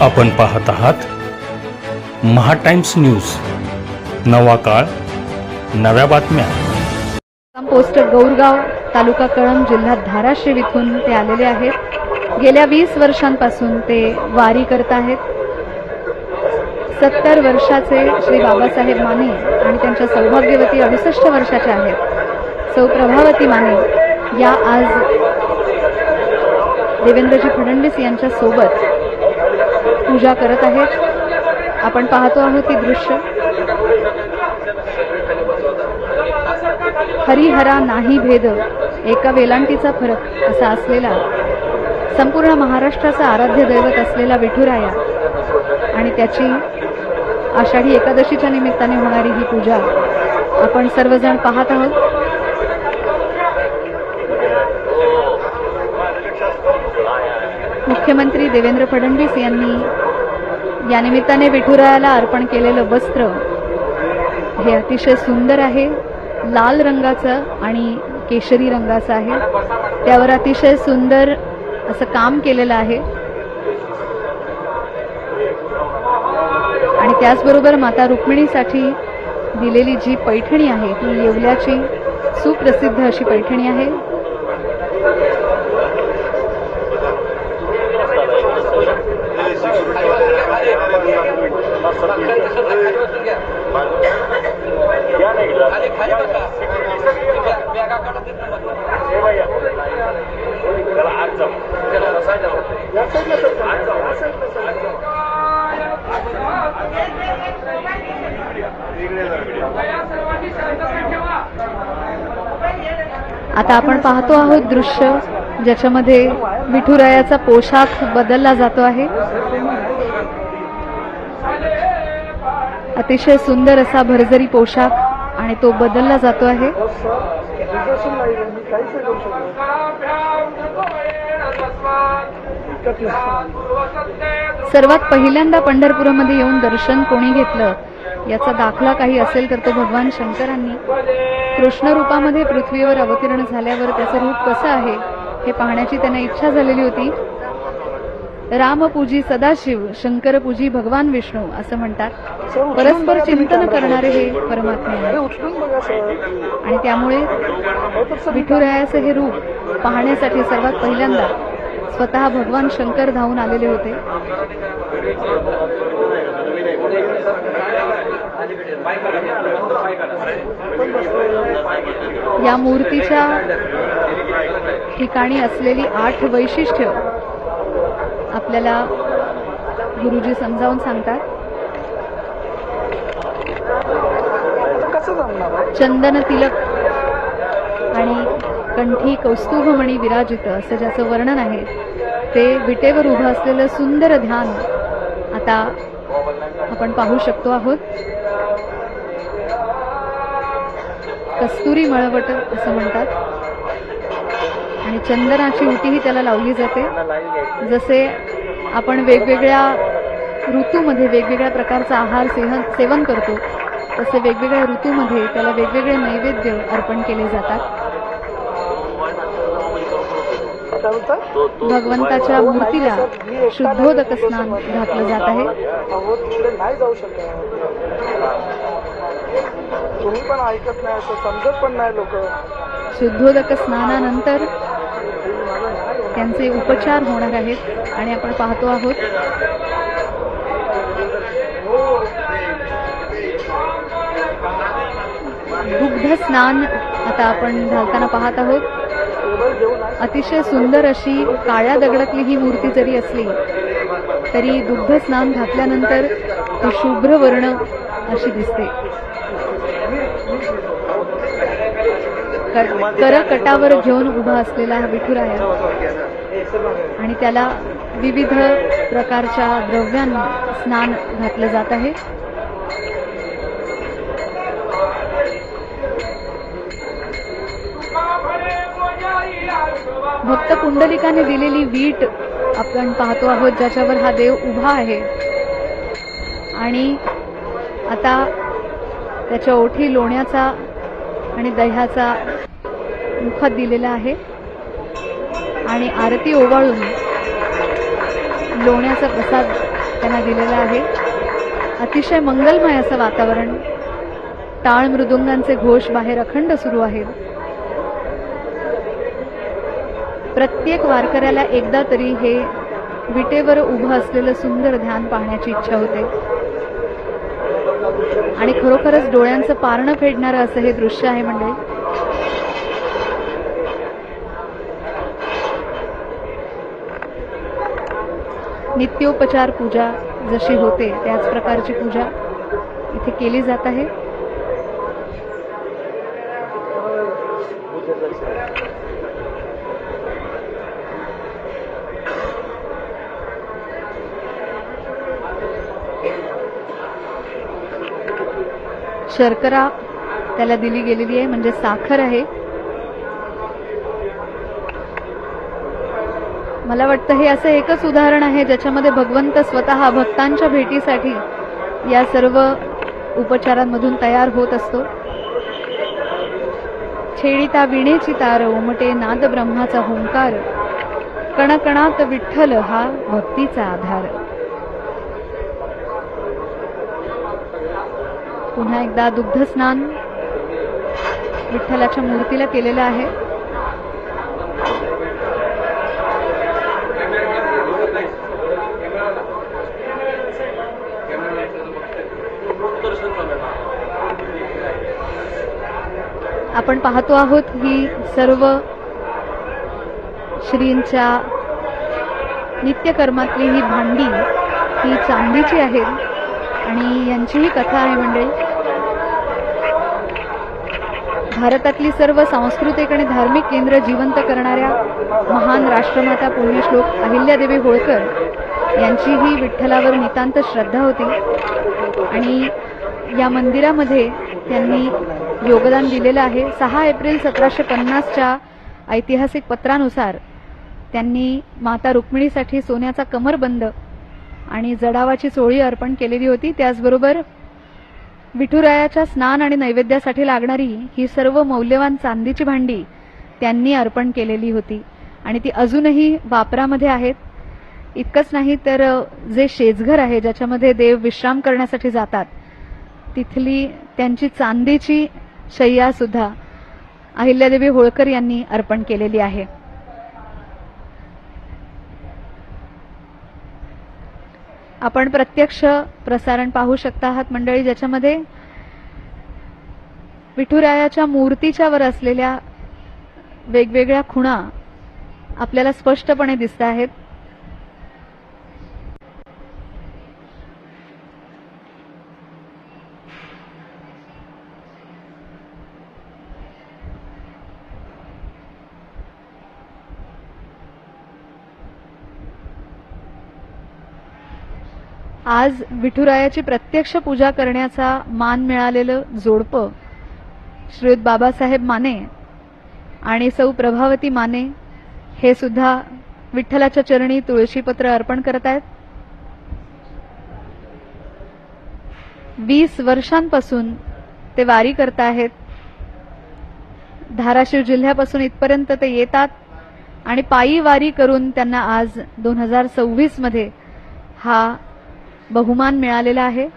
आपण पाहत आहात महा टाइम्स न्यूज, नवा काळ, नव्या बातम्या। पोस्ट गौरगाव, तालुका कळंब, जिल्हा धाराशिव इथून ते आलेले आहेत। गेल्या 20 वर्षांपासून ते वारी करत आहेत। 70 वर्षाचे श्री बाबासाहेब माने आणि त्यांच्या सौभाग्यवती 68 वर्षाच्या आहेत सौ प्रभावती माने या आज देवेंद्रजी फडणवीस यांच्या सोबत पूजा करत आहेत। आपण पाहतो आहोत ही दृश्य। हरिहरा नाही भेद, एका वेलांटीचा फरक असा असलेला संपूर्ण महाराष्ट्राचा आराध्य दैवत असलेला विठुराया आणि त्याची आषाढी एकादशीच्या निमित्ताने होणारी ही पूजा आपण सर्वजण पाहत आहोत। मुख्यमंत्री देवेंद्र फडणवीस यांनी या निमित्ताने विठुरायाला अर्पण केलेलं वस्त्र हे अतिशय सुंदर आहे। लाल रंगाचं आणि केशरी रंगाचं आहे। त्यावर अतिशय सुंदर असं काम केलेलं आहे आणि त्याचबरोबर माता रुक्मिणीसाठी दिलेली जी पैठणी आहे ती येवल्याची सुप्रसिद्ध अशी पैठणी आहे। आता आपण पाहतो आहोत दृश्य ज्याच्यामध्ये विठुरायाचा पोशाख बदलला जातो आहे। अतिशय सुंदर असा भरजरी पोशाख आणि तो बदलला जातो आहे। सर्वात पहिल्यांदा पंढरपुरामध्ये येऊन दर्शन कोणी घेतलं याचा दाखला काही असेल तर तो भगवान शंकरांनी कृष्ण रूपामध्ये पृथ्वीवर अवतीर्ण झाल्यावर त्याचं रूप कसं आहे हे पाहण्याची त्यांना इच्छा झालेली होती। रामपूजी सदाशिव, शंकरपूजी भगवान विष्णू असं म्हणतात। परस्पर चिंतन करणारे हे परमात्मा आहे आणि त्यामुळे विठुरायाचं हे रूप पाहण्यासाठी सर्वात पहिल्यांदा स्वतः भगवान शंकर धावून आलेले होते। या मूर्तीच्या ठिकाणी असलेली 8 वैशिष्ट्य आपल्याला गुरुजी समजावून सांगतात। चंदन तिलक आणि कंठी कौस्तुभमणी विराजित असं ज्याचं वर्णन आहे ते विटेवर उभं असलेलं सुंदर ध्यान आता आपण पाहू शकतो आहोत। कस्तुरी मळवट असं म्हणतात आणि चंदनाची उटीही त्याला लावली जाते। जसे आपण वेगवेगळ्या ऋतूमध्ये वेगवेगळ्या प्रकारचा आहार सेवन करतो तसे वेगवेगळ्या ऋतूमध्ये त्याला वेगवेगळे नैवेद्य अर्पण केले जातात। भगवंताच्या मूर्तीला शुद्धोदक स्नान घातलं जात आहे। तुम्ही पण ऐकत नाही, असं समजत पण नाही लोक। शुद्धोदक स्नानानंतर त्यांचे उपचार होणार आहेत आणि आपण पाहतो आहोत दुग्ध स्नान आता आपण घालताना पाहत आहोत। अतिशय सुंदर अशी काळ्या दगडातली ही मूर्ती जरी असली तरी दुग्ध स्नान घातल्यानंतर ती शुभ्र वर्ण अशी दिसते। करकटावर घेऊन उभा असलेला हा विठुराया आणि त्याला विविध प्रकारच्या द्रव्यांनी स्नान घातलं जात आहे। भक्त पुंडलिकाने दिलेली वीट आपण पाहतो आहोत ज्याच्यावर हा देव उभा आहे आणि आता त्याच्या ओठी लोण्याचा आणि दह्याचा मुखात दिलेला आहे आणि आरती ओवाळून लोण्याचा प्रसाद त्यांना दिलेला आहे. अतिशय मंगलमय असं वातावरण, टाळ मृदुंगांचे घोष बाहेर अखंड सुरू आहेत. प्रत्येक वारकऱ्याला एकदा तरी हे विटेवर उभं असलेलं सुंदर ध्यान पाहण्याची इच्छा होते आणि खरोखरच डोळ्यांचं पारणं फेडणारं असं हे दृश्य आहे मंडळी. नित्योपचार पूजा जशी होते त्याच प्रकारची पूजा इथे केली जात आहे. शर्करा त्याला दिली गेलेली आहे, म्हणजे साखर आहे. मला वाटतं हे असं एकच उदाहरण आहे ज्याच्यामध्ये भगवंत स्वतः भक्तांच्या भेटीसाठी या सर्व उपचारांमधून तयार होत असतो. छेडिता विणेची तार, उमटे नाद ब्रह्माचा हुंकार, कणकणात विठ्ठल हा भक्तीचा आधार. पुन्हा एकदा दुग्ध स्नान विठ्ठलाच्या मूर्तीला केलेलं आहे. आपण पाहतो आहोत ही सर्व श्रींच्या नित्यकर्मातली ही भांडी ही चांदीची आहेत आणि यांचीही कथा आहे मंडळी. भारतातली सर्व सांस्कृतिक आणि धार्मिक केंद्र जिवंत करणाऱ्या महान राष्ट्रमाता पुण्यश्लोक अहिल्यादेवी होळकर यांची ही विठ्ठलावर नितांत श्रद्धा होती आणि या मंदिरामध्ये त्यांनी योगदान दिलेलं आहे. 6 एप्रिल 1750च्या ऐतिहासिक पत्रानुसार त्यांनी माता रुक्मिणीसाठी सोन्याचा कमरबंद आणि जडावाची चोळी अर्पण केलेली होती. त्याचबरोबर विठुरायाच्या स्नान आणि नैवेद्यासाठी लागणारी ही सर्व मौल्यवान चांदीची भांडी त्यांनी अर्पण केलेली होती आणि ती अजूनही वापरामध्ये आहेत. इतकंच नाही तर जे शेजघर आहे ज्याच्यामध्ये देव विश्राम करण्यासाठी जातात तिथली त्यांची चांदीची शय्या सुद्धा अहिल्यादेवी होळकर यांनी अर्पण केलेली आहे. आपण प्रत्यक्ष प्रसारण पाहू शकता आहात मंडळी, ज्याच्यामध्ये विठुरायाच्या मूर्तीच्या वर असलेल्या वेगवेगळ्या खुणा आपल्याला स्पष्टपणे दिसत आहेत. आज विठुरायाची प्रत्यक्ष पूजा करण्याचा मान मिळालेलं जोडपं श्रीयुत बाबासाहेब माने आणि सौ प्रभावती माने हे सुद्धा विठ्ठलाच्या चरणी तुळशीपत्र अर्पण करत आहेत. 20 वर्षांपासून ते वारी करत आहेत. धाराशिव जिल्ह्यापासून इथपर्यंत ते येतात आणि पायी वारी करून त्यांना आज 2026 मध्ये हा बहुमान मिळालेला आहे.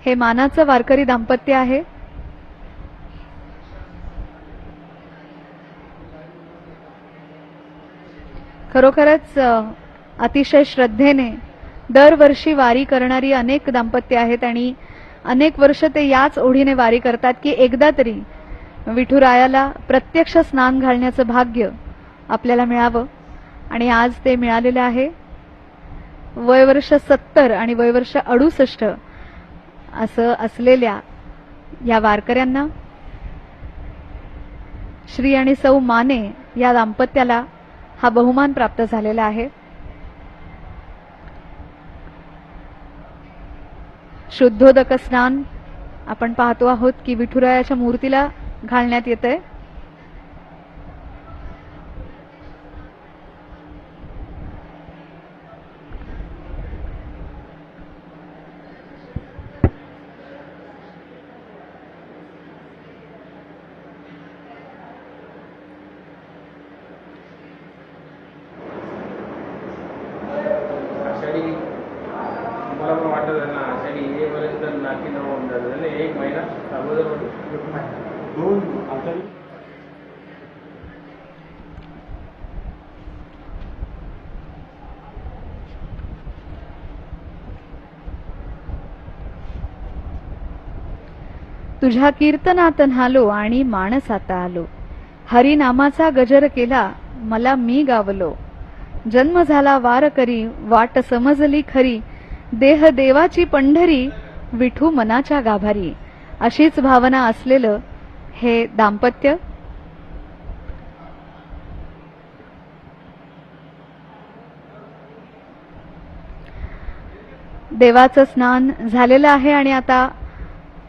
हे मानाचं वारकरी दाम्पत्य आहे. खरोखरच अतिशय श्रद्धेने दरवर्षी वारी करणारी अनेक दाम्पत्य आहेत आणि अनेक वर्ष ते याच ओढीने वारी करतात की एकदा तरी विठुरायाला प्रत्यक्ष स्नान घालण्याचं भाग्य आपल्याला मिळावं आणि आज ते मिळालेलं आहे. वयवर्ष 70 आणि वयवर्ष 68 असं असलेल्या या वारकऱ्यांना श्री आणि सौ माने या दाम्पत्याला हा बहुमान प्राप्त झालेला आहे. शुद्धोदक स्नान आपण पाहतो आहोत की विठुरायाच्या मूर्तीला घालण्यात येतंय. आषाढी मला पण वाटत आहे ना आषाढी येईपर्यंत नाकी न होऊन जातं ना 1 महिना अगोदर होतो. तुझ्या कीर्तनात न्हालो आणि माणसाता आलो. हरिनामाचा गजर केला मला मी गावलो. जन्म झाला वार करी वाट समजली खरी. देह देवाची पंढरी विठू मनाच्या गाभारी. अशीच भावना असलेलं हे दाम्पत्य. देवाचं स्नान झालेलं आहे आणि आता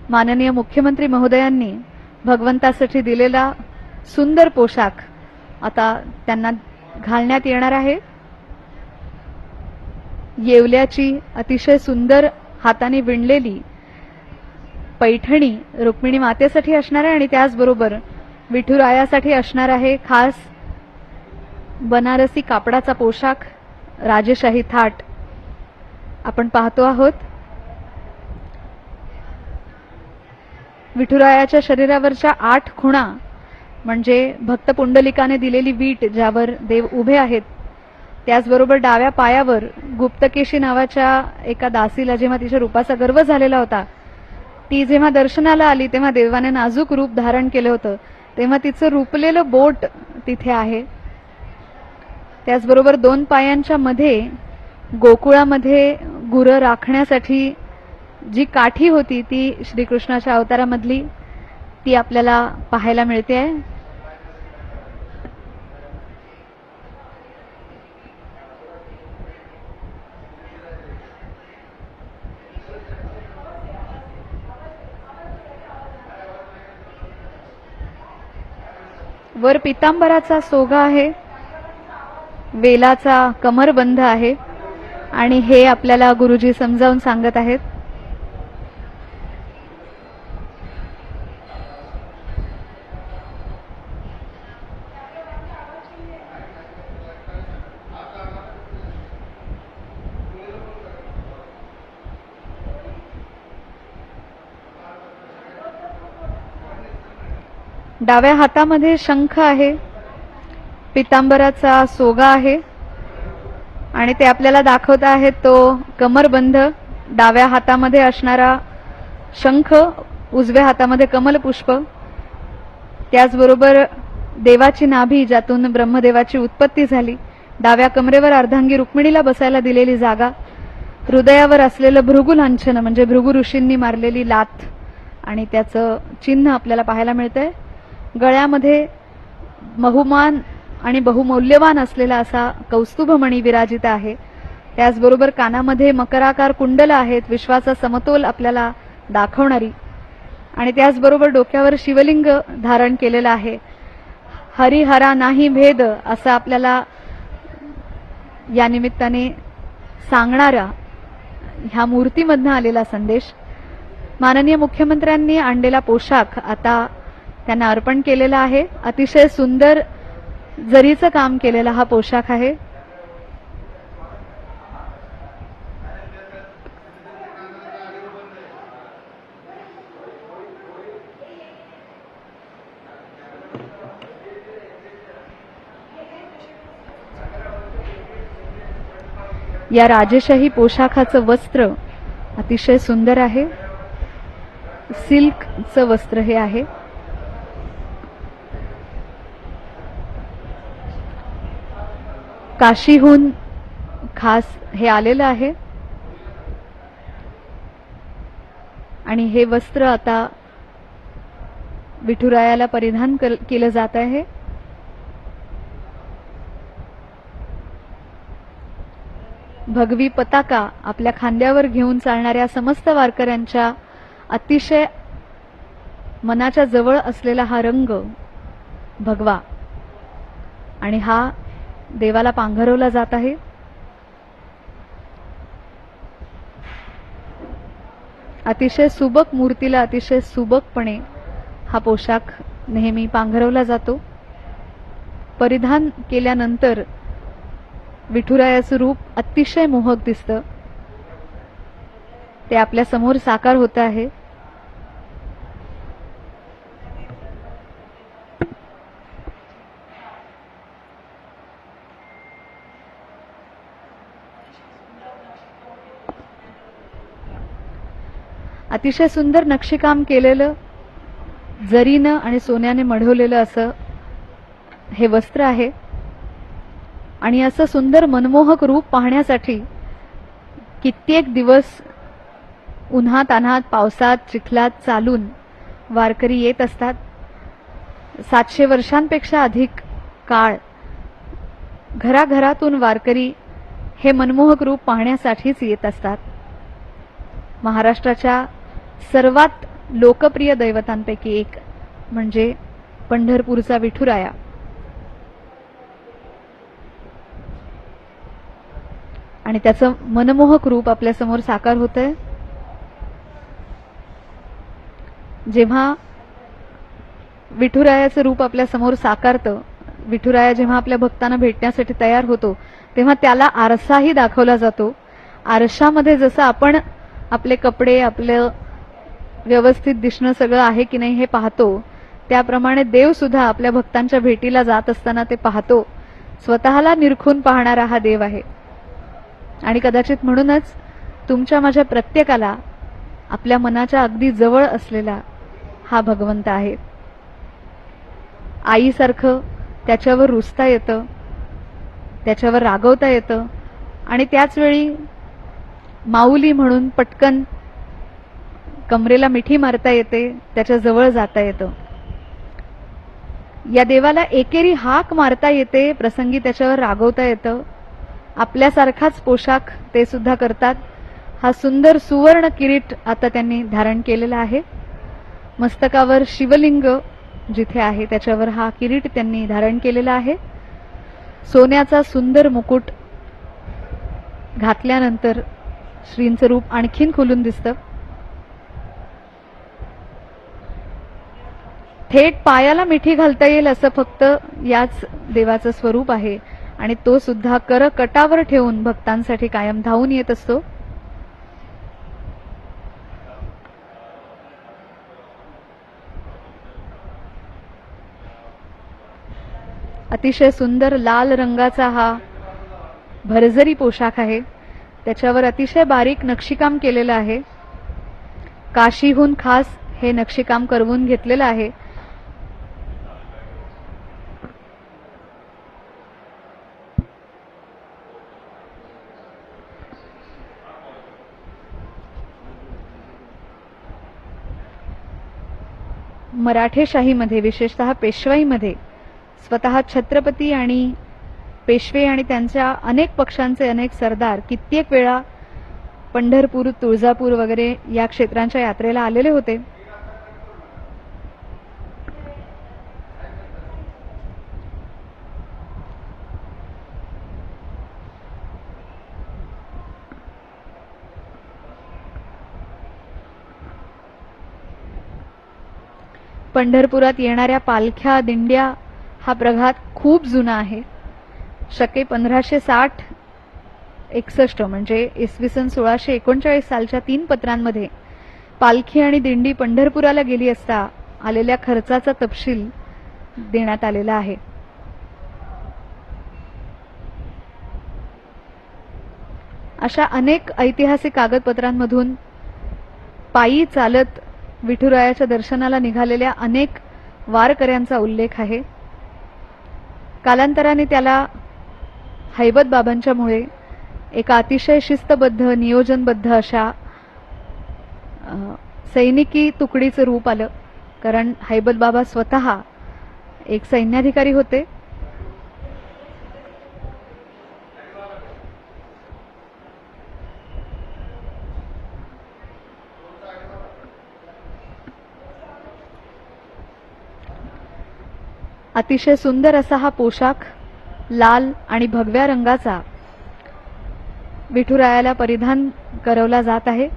माननीय मुख्यमंत्री महोदयांनी भगवंतासाठी दिलेला सुंदर पोशाख आता त्यांना घालण्यात येणार आहे. येवल्याची अतिशय सुंदर हाताने विणलेली पैठणी रुक्मिणी मातेसाठी असणार आहे आणि त्याचबरोबर विठुरायासाठी असणार आहे खास बनारसी कापडाचा पोशाख राजेशाही थाट आपण पाहतो आहोत. विठुरायाच्या शरीरावरच्या 8 खुणा म्हणजे भक्त पुंडलिकाने दिलेली वीट ज्यावर देव उभे आहेत. त्याचबरोबर डाव्या पायावर गुप्तकेशी नावाच्या एका दासीला जेव्हा तिच्या रूपाचा गर्व झालेला होता ती जेव्हा दर्शनाला आली तेव्हा देवाने नाजूक रूप धारण केलं होतं तेव्हा तिचं रूपलेलं बोट तिथे आहे. त्याचबरोबर 2 पायांच्या मध्ये गोकुळामध्ये गुरं राखण्यासाठी जी काठी होती ती श्रीकृष्णाच्या अवतारामधली ती आपल्याला पाहायला मिळते आहे. वर पितांबराचा सोगा आहे. वेलाचा कमरबंध आहे आणि हे आपल्याला गुरुजी समजावून सांगत आहेत. डाव्या हातामध्ये शंख आहे. पितांबराचा सोगा आहे आणि ते आपल्याला दाखवता आहेत तो कमरबंध. डाव्या हातामध्ये असणारा शंख, उजव्या हातामध्ये कमलपुष्प. त्याचबरोबर देवाची नाभी ज्यातून ब्रह्मदेवाची उत्पत्ती झाली. डाव्या कमरेवर अर्धांगी रुक्मिणीला बसायला दिलेली जागा. हृदयावर असलेलं भृगुलांछन म्हणजे भृगु ऋषींनी मारलेली लाथ आणि त्याचं चिन्ह आपल्याला पाहायला मिळतंय. गळ्यामध्ये बहुमान आणि बहुमौल्यवान असलेला असा कौस्तुभमणी विराजित आहे. त्याचबरोबर कानामध्ये मकराकार कुंडल आहेत विश्वाचा समतोल आपल्याला दाखवणारी आणि त्याचबरोबर डोक्यावर शिवलिंग धारण केलेलं आहे. हरिहरा नाही भेद असं आपल्याला या निमित्ताने सांगणारा ह्या मूर्तीमधनं आलेला संदेश. माननीय मुख्यमंत्र्यांनी आणलेला पोशाख आता त्यांना अर्पण केलेला आहे. अतिशय सुंदर जरीचं काम केलेला हा पोशाख आहे. या राजेशाही पोशाखाचं वस्त्र अतिशय सुंदर आहे. सिल्कचं वस्त्र हे आहे. काशीहून खास हे आलेलं आहे आणि हे वस्त्र आता विठुरायाला परिधान केलं जात आहे. भगवी पताका आपल्या खांद्यावर घेऊन चालणाऱ्या समस्त वारकऱ्यांच्या अतिशय मनाच्या जवळ असलेला हा रंग भगवा आणि हा देवाला पांघरवला जात आहे. अतिशय सुबक मूर्तीला अतिशय सुबकपणे हा पोशाख नेहमी पांघरवला जातो. परिधान केल्यानंतर विठुरायाचं रूप अतिशय मोहक दिसतं. ते आपल्या समोर साकार होत आहे. अतिशय सुंदर नक्षीकाम केलेलं, जरीनं आणि सोन्याने मढवलेलं असं हे वस्त्र आहे. आणि असं सुंदर मनमोहक रूप पाहण्यासाठी कित्येक दिवस उन्हात अनात पावसात चिखलात चालून वारकरी येत असतात. 700 वर्षांपेक्षा अधिक काळ घराघरातून वारकरी हे मनमोहक रूप पाहण्यासाठीच येत असतात. महाराष्ट्राच्या सर्वात लोकप्रिय दैवतांपैकी एक म्हणजे पंढरपूरचा विठुराया. आणि त्याचं मनमोहक रूप आपल्या समोर साकार होतंय. जेव्हा विठुरायाचं रूप आपल्या समोर साकारतं, विठुराया जेव्हा आपल्या भक्तांना भेटण्यासाठी तयार होतो, तेव्हा त्याला आरसाही दाखवला जातो. आरशामध्ये जसं आपण आपले कपडे, आपलं व्यवस्थित दिसणं सगळं आहे की नाही हे पाहतो, त्याप्रमाणे देव सुद्धा आपल्या भक्तांच्या भेटीला जात असताना ते पाहतो. स्वतःला निरखून पाहणारा हा देव आहे. आणि कदाचित म्हणूनच तुमच्या माझ्या प्रत्येकाला आपल्या मनाच्या अगदी जवळ असलेला हा भगवंत आहे. आईसारखं त्याच्यावर रुसता येतं, त्याच्यावर रागवता येतं आणि त्याच वेळी माऊली म्हणून पटकन कमरेला मिठी मारता येते, त्याच्या जवळ जाता येतं. या देवाला एकेरी हाक मारता येते, प्रसंगी त्याच्यावर रागवता येतं. आपल्यासारखाच पोशाख ते सुद्धा करतात. हा सुंदर सुवर्ण किरीट आता त्यांनी धारण केलेला आहे. मस्तकावर शिवलिंग जिथे आहे त्याच्यावर हा किरीट त्यांनी धारण केलेला आहे. सोन्याचा सुंदर मुकुट घातल्यानंतर श्रींचं रूप आणखीन खुलून दिसतं. थेट पायाला मिठी घालता येईल असं फक्त याच देवाचं स्वरूप आहे. आणि तो सुद्धा करकटावर ठेवून भक्तांसाठी कायम धावून येत असतो. अतिशय सुंदर लाल रंगाचा हा भरजरी पोशाख आहे. त्याच्यावर अतिशय बारीक नक्षीकाम केलेलं आहे. काशीहून खास हे नक्षीकाम करवून घेतलेलं आहे. मराठेशाहीमध्ये, विशेषतः पेशवाईमध्ये स्वतः छत्रपती आणि पेशवे आणि त्यांच्या अनेक पक्षांचे अनेक सरदार कित्येक वेळा पंढरपूर, तुळजापूर वगैरे या क्षेत्रांच्या यात्रेला आलेले होते. पंढरपुरात येणाऱ्या पालख्या, दिंड्या हा प्रघात खूप जुना आहे. शके 1560-61 म्हणजे इसवी सन 1639 सालच्या 3 पत्रांमध्ये पालखी आणि दिंडी पंढरपुराला गेली असता आलेल्या खर्चाचा तपशील देण्यात आलेला आहे. अशा अनेक ऐतिहासिक कागदपत्रांमधून पायी चालत विठुरायाच्या दर्शनाला निघालेल्या अनेक वारकऱ्यांचा उल्लेख आहे. कालांतराने त्याला हैबत बाबांच्यामुळे एका अतिशय शिस्तबद्ध, नियोजनबद्ध अशा सैनिकी तुकडीचं रूप आलं. कारण हैबत बाबा स्वतः एक सैन्याधिकारी होते. अतिशय सुंदर असा हा पोशाख लाल आणि भगव्या रंगाचा विठुरायाला परिधान करवला जात आहे.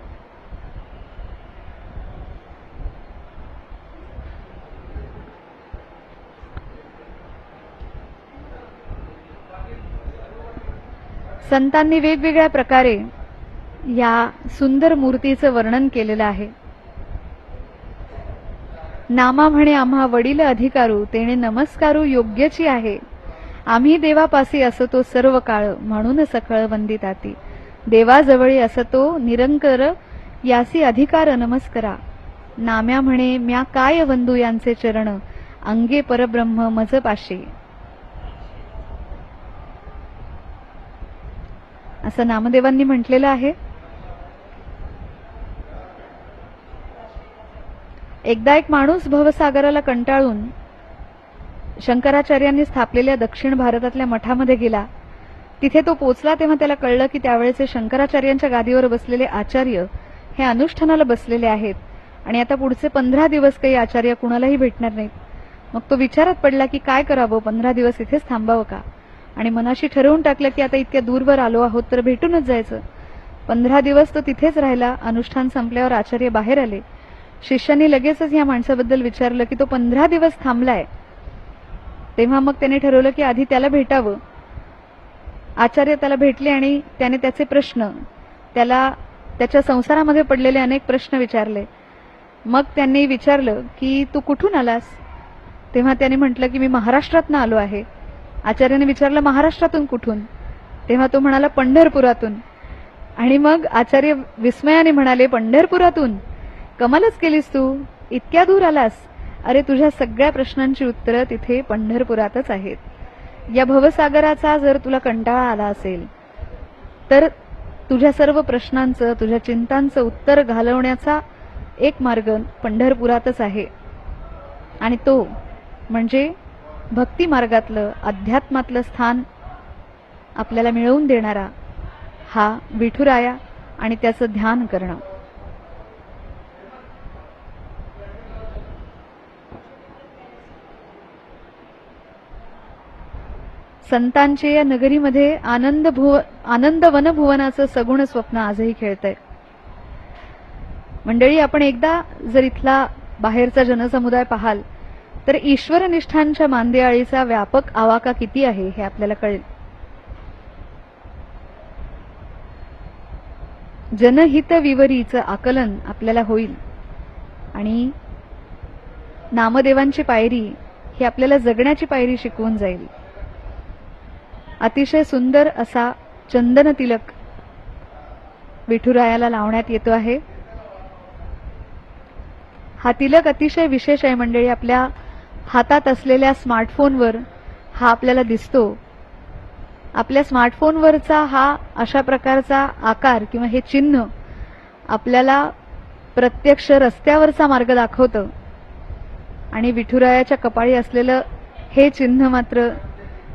संतांनी वेगवेगळ्या प्रकारे या सुंदर मूर्तीचं वर्णन केलेलं आहे. नामा म्हणे आम्हा वडील अधिकारू, तेणे नमस्कारू योग्यची आहे. आम्ही देवापासी असतो सर्व काळ, म्हणून सकळ वंदिताती. देवाजवळी असतो निरंकर, यासी अधिकार नमस्करा. नाम्या म्हणे म्या काय वंदू यांचे चरण, अंगे परब्रह्म मज पाशी. असं नामदेवांनी म्हटलेलं आहे. एकदा एक माणूस भवसागराला कंटाळून शंकराचार्यांनी स्थापलेल्या दक्षिण भारतातल्या मठामध्ये गेला. तिथे तो पोचला तेव्हा त्याला कळलं की त्यावेळेचे शंकराचार्यांच्या गादीवर बसलेले आचार्य हे अनुष्ठानाला बसलेले आहेत आणि आता पुढचे 15 दिवस काही आचार्य कुणालाही भेटणार नाहीत. मग तो विचारात पडला की काय करावं, 15 दिवस इथेच थांबावं का? आणि मनाशी ठरवून टाकलं की आता इतक्या दूरवर आलो आहोत तर भेटूनच जायचं. 15 दिवस तो तिथेच राहिला. अनुष्ठान संपल्यावर आचार्य बाहेर आले. शिष्यांनी लगेचच या माणसाबद्दल विचारलं की तो 15 दिवस थांबलाय. तेव्हा मग त्याने ठरवलं की आधी त्याला भेटावं. आचार्य त्याला भेटले आणि त्याने त्याचे प्रश्न, त्याला त्याच्या संसारामध्ये पडलेले अनेक प्रश्न विचारले. मग त्यांनी विचारलं की तू कुठून आलास? तेव्हा त्याने म्हटलं की मी महाराष्ट्रातून आलो आहे. आचार्याने विचारलं महाराष्ट्रातून कुठून? तेव्हा तो म्हणाला पंढरपुरातून. आणि मग आचार्य विस्मयाने म्हणाले पंढरपुरातून? कमालच केलीस तू, इतक्या दूर आलास. अरे तुझ्या सगळ्या प्रश्नांची उत्तरं तिथे पंढरपुरातच आहेत. या भवसागराचा जर तुला कंटाळा आला असेल तर तुझ्या सर्व प्रश्नांचं, तुझ्या चिंतांचं उत्तर घालवण्याचा एक मार्ग पंढरपुरातच आहे. आणि तो म्हणजे भक्ती मार्गातलं, अध्यात्मातलं स्थान आपल्याला मिळवून देणारा हा विठुराया आणि त्याचं ध्यान करणं. संतांचे या नगरीमध्ये आनंद वनभुवनाचं सगुण स्वप्न आजही खेळतंय. मंडळी, आपण एकदा जर इथला बाहेरचा जनसमुदाय पाहाल तर ईश्वरनिष्ठांच्या मांदियाळीचा व्यापक आवाका किती आहे हे आपल्याला कळेल. जनहित विवरीचं आकलन आपल्याला होईल आणि नामदेवांची पायरी ही आपल्याला जगण्याची पायरी शिकवून जाईल. अतिशय सुंदर असा चंदन तिलक विठुरायाला लावण्यात येतो आहे. हा तिलक अतिशय विशेष आहे मंडळी. आपल्या हातात असलेल्या स्मार्टफोनवर हा आपल्याला दिसतो. आपल्या स्मार्टफोनवरचा हा अशा प्रकारचा आकार किंवा हे चिन्ह आपल्याला प्रत्यक्ष रस्त्यावरचा मार्ग दाखवतं आणि विठुरायाच्या कपाळी असलेलं हे चिन्ह मात्र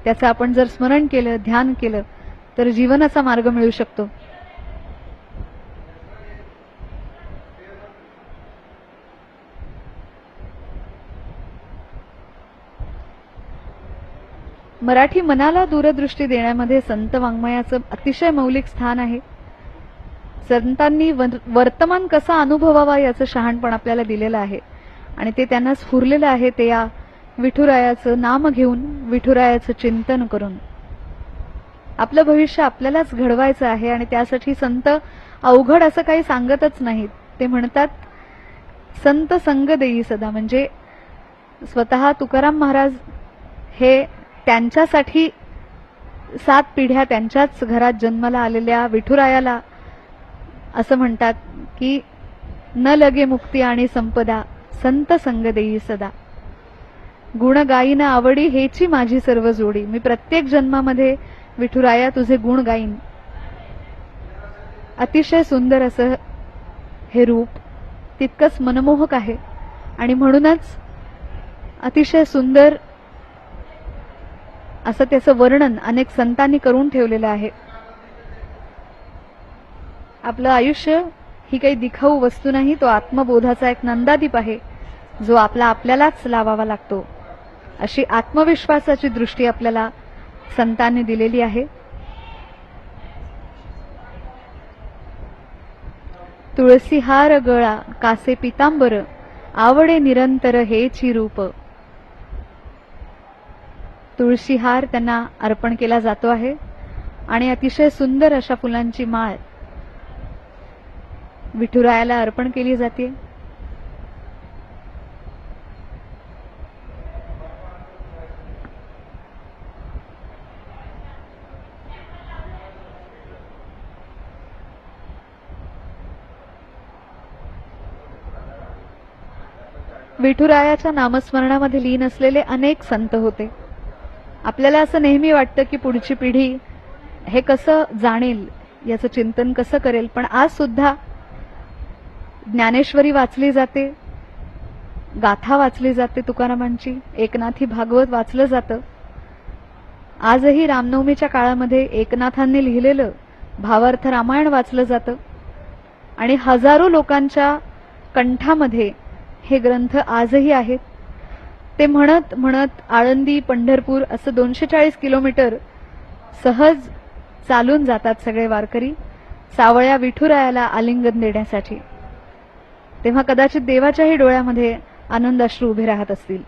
त्याचं आपण जर स्मरण केलं, ध्यान केलं तर जीवनाचा मार्ग मिळू शकतो. मराठी मनाला दूरदृष्टी देण्यामध्ये संत वाङ्मयाचं अतिशय मौलिक स्थान आहे. संतांनी वर्तमान कसा अनुभवावा याचं शहाणपण आपल्याला दिलेलं आहे आणि ते त्यांना स्फुरलेलं आहे. ते या विठुरायाचं नाम घेऊन, विठुरायाचं चिंतन करून आपलं भविष्य आपल्यालाच घडवायचं आहे. आणि त्यासाठी संत अवघड असं काही सांगतच नाहीत. ते म्हणतात संत संग देई सदा. म्हणजे स्वतः तुकाराम महाराज हे त्यांच्यासाठी 7 पिढ्या त्यांच्याच घरात जन्माला आलेल्या विठुरायाला असं म्हणतात की न लगे मुक्ती आणि संपदा, संत संग देई सदा. गुण गाईन आवडी हेची माझी सर्व जोडी. मी प्रत्येक जन्मामध्ये विठुराया तुझे गुण गाईन. अतिशय सुंदर असं हे रूप, तितकंच मनमोहक आहे आणि म्हणूनच अतिशय सुंदर असं त्याचं वर्णन अनेक संतांनी करून ठेवलेलं आहे. आपलं आयुष्य ही काही दिखाऊ वस्तू नाही, तो आत्मबोधाचा एक नंदादीप आहे जो आपल्यालाच लावावा लागतो. अशी आत्मविश्वासाची दृष्टी आपल्याला संतांनी दिलेली आहे. तुळसीहार गळा कासे पितांबर, आवडे निरंतर हेची रूप. तुळशीहार त्यांना अर्पण केला जातो आहे आणि अतिशय सुंदर अशा फुलांची माळ विठुरायाला अर्पण केली जाते. विठुरायाच्या नामस्मरणामध्ये लीन असलेले अनेक संत होते. आपल्याला असं नेहमी वाटतं की पुढची पिढी हे कसं जाणेल, याचं चिंतन कसं करेल, पण आज सुद्धा ज्ञानेश्वरी वाचली जाते, गाथा वाचली जाते तुकारामांची, एकनाथी भागवत वाचलं जातं. आजही रामनवमीच्या काळामध्ये एकनाथांनी लिहिलेलं भावार्थ रामायण वाचलं जातं आणि हजारो लोकांच्या कंठामध्ये हे ग्रंथ आजही आहेत. ते म्हणत म्हणत आळंदी पंढरपूर असं 240 किलोमीटर सहज चालून जातात सगळे वारकरी सावळ्या विठुरायाला आलिंगन देण्यासाठी. तेव्हा कदाचित देवाच्याही डोळ्यामध्ये आनंदाश्रू उभे राहत असतील.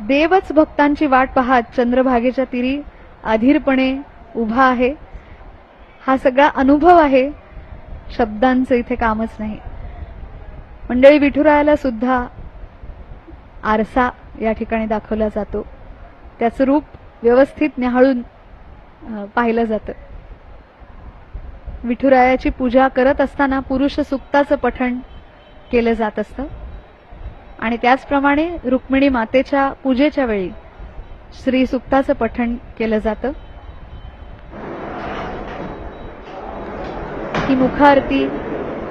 देवच भक्तांची वाट पाहत चंद्रभागेच्या तीरी अधीरपणे उभा आहे. हा सगळा अनुभव आहे, शब्दांचं इथे कामच नाही. मंडळी, विठुरायाला सुद्धा आरसा या ठिकाणी दाखवला जातो. त्याचं रूप व्यवस्थित न्याहाळून पाहिलं जातं. विठुरायाची पूजा करत असताना पुरुष सुक्ताचं पठण केलं जात असतं आणि त्याचप्रमाणे रुक्मिणी मातेच्या पूजेच्या वेळी श्री सुक्ताचं पठण केलं जातं. ही मुखारती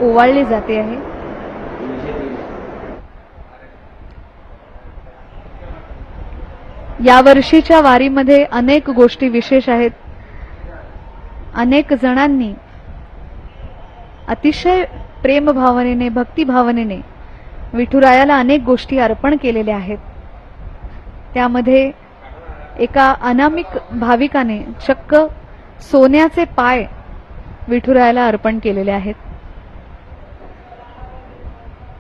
ओवाळली जाते आहे. या वर्षीच्या वारीमध्ये अनेक गोष्टी विशेष आहेत. अनेक जणांनी अतिशय प्रेमभावनेने, भक्तिभावनेने विठुरायाला अनेक गोष्टी अर्पण केलेल्या आहेत. त्यामध्ये एका अनामिक भाविकाने चक्क सोन्याचे पाय विठुरायाला अर्पण केलेले आहेत.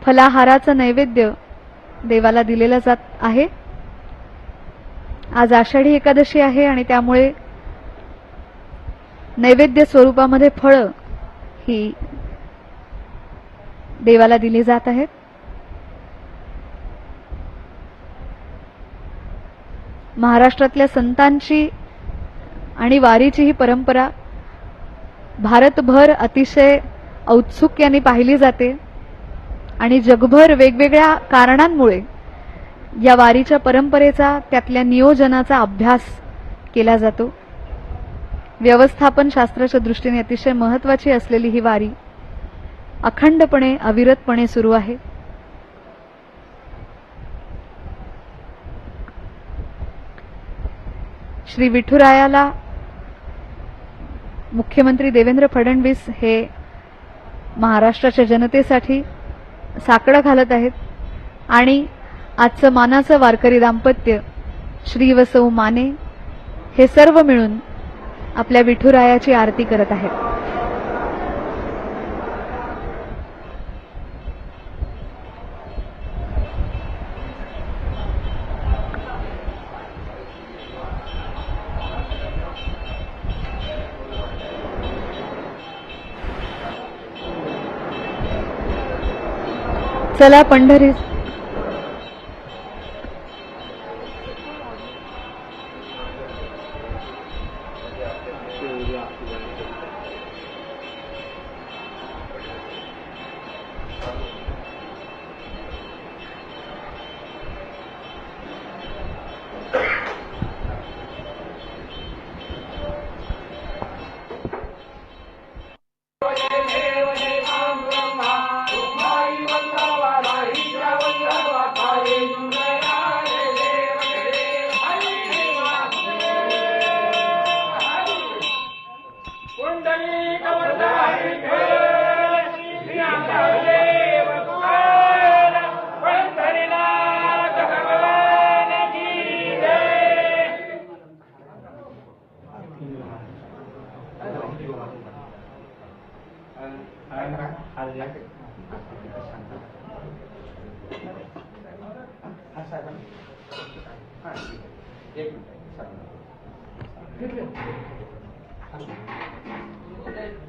फलाहाराचं नैवेद्य देवाला दिलेला जात आहे. आज आषाढी एकादशी आहे आणि त्यामुळे नैवेद्य स्वरूपामध्ये फळं ही देवाला दिली जात आहेत. महाराष्ट्रातल्या संतांची आणि वारीची ही परंपरा भारतभर अतिशय औत्सुक्याने पाहिली जाते आणि जगभर वेगवेगळ्या कारणांमुळे या वारीच्या परंपरेचा, त्यातल्या नियोजनाचा अभ्यास केला जातो. व्यवस्थापन शास्त्राच्या दृष्टीने अतिशय महत्वाची असलेली ही वारी अखंडपणे, अविरतपणे सुरू आहे. श्री विठुरायाला मुख्यमंत्री देवेंद्र फडणवीस हे महाराष्ट्राच्या जनतेसाठी साकडं घालत आहेत आणि आजचं मानाचं वारकरी दाम्पत्य श्री व सौ माने हे सर्व मिळून आपल्या विठुरायाची आरती करत आहेत. चला पंढरी एक मिनिट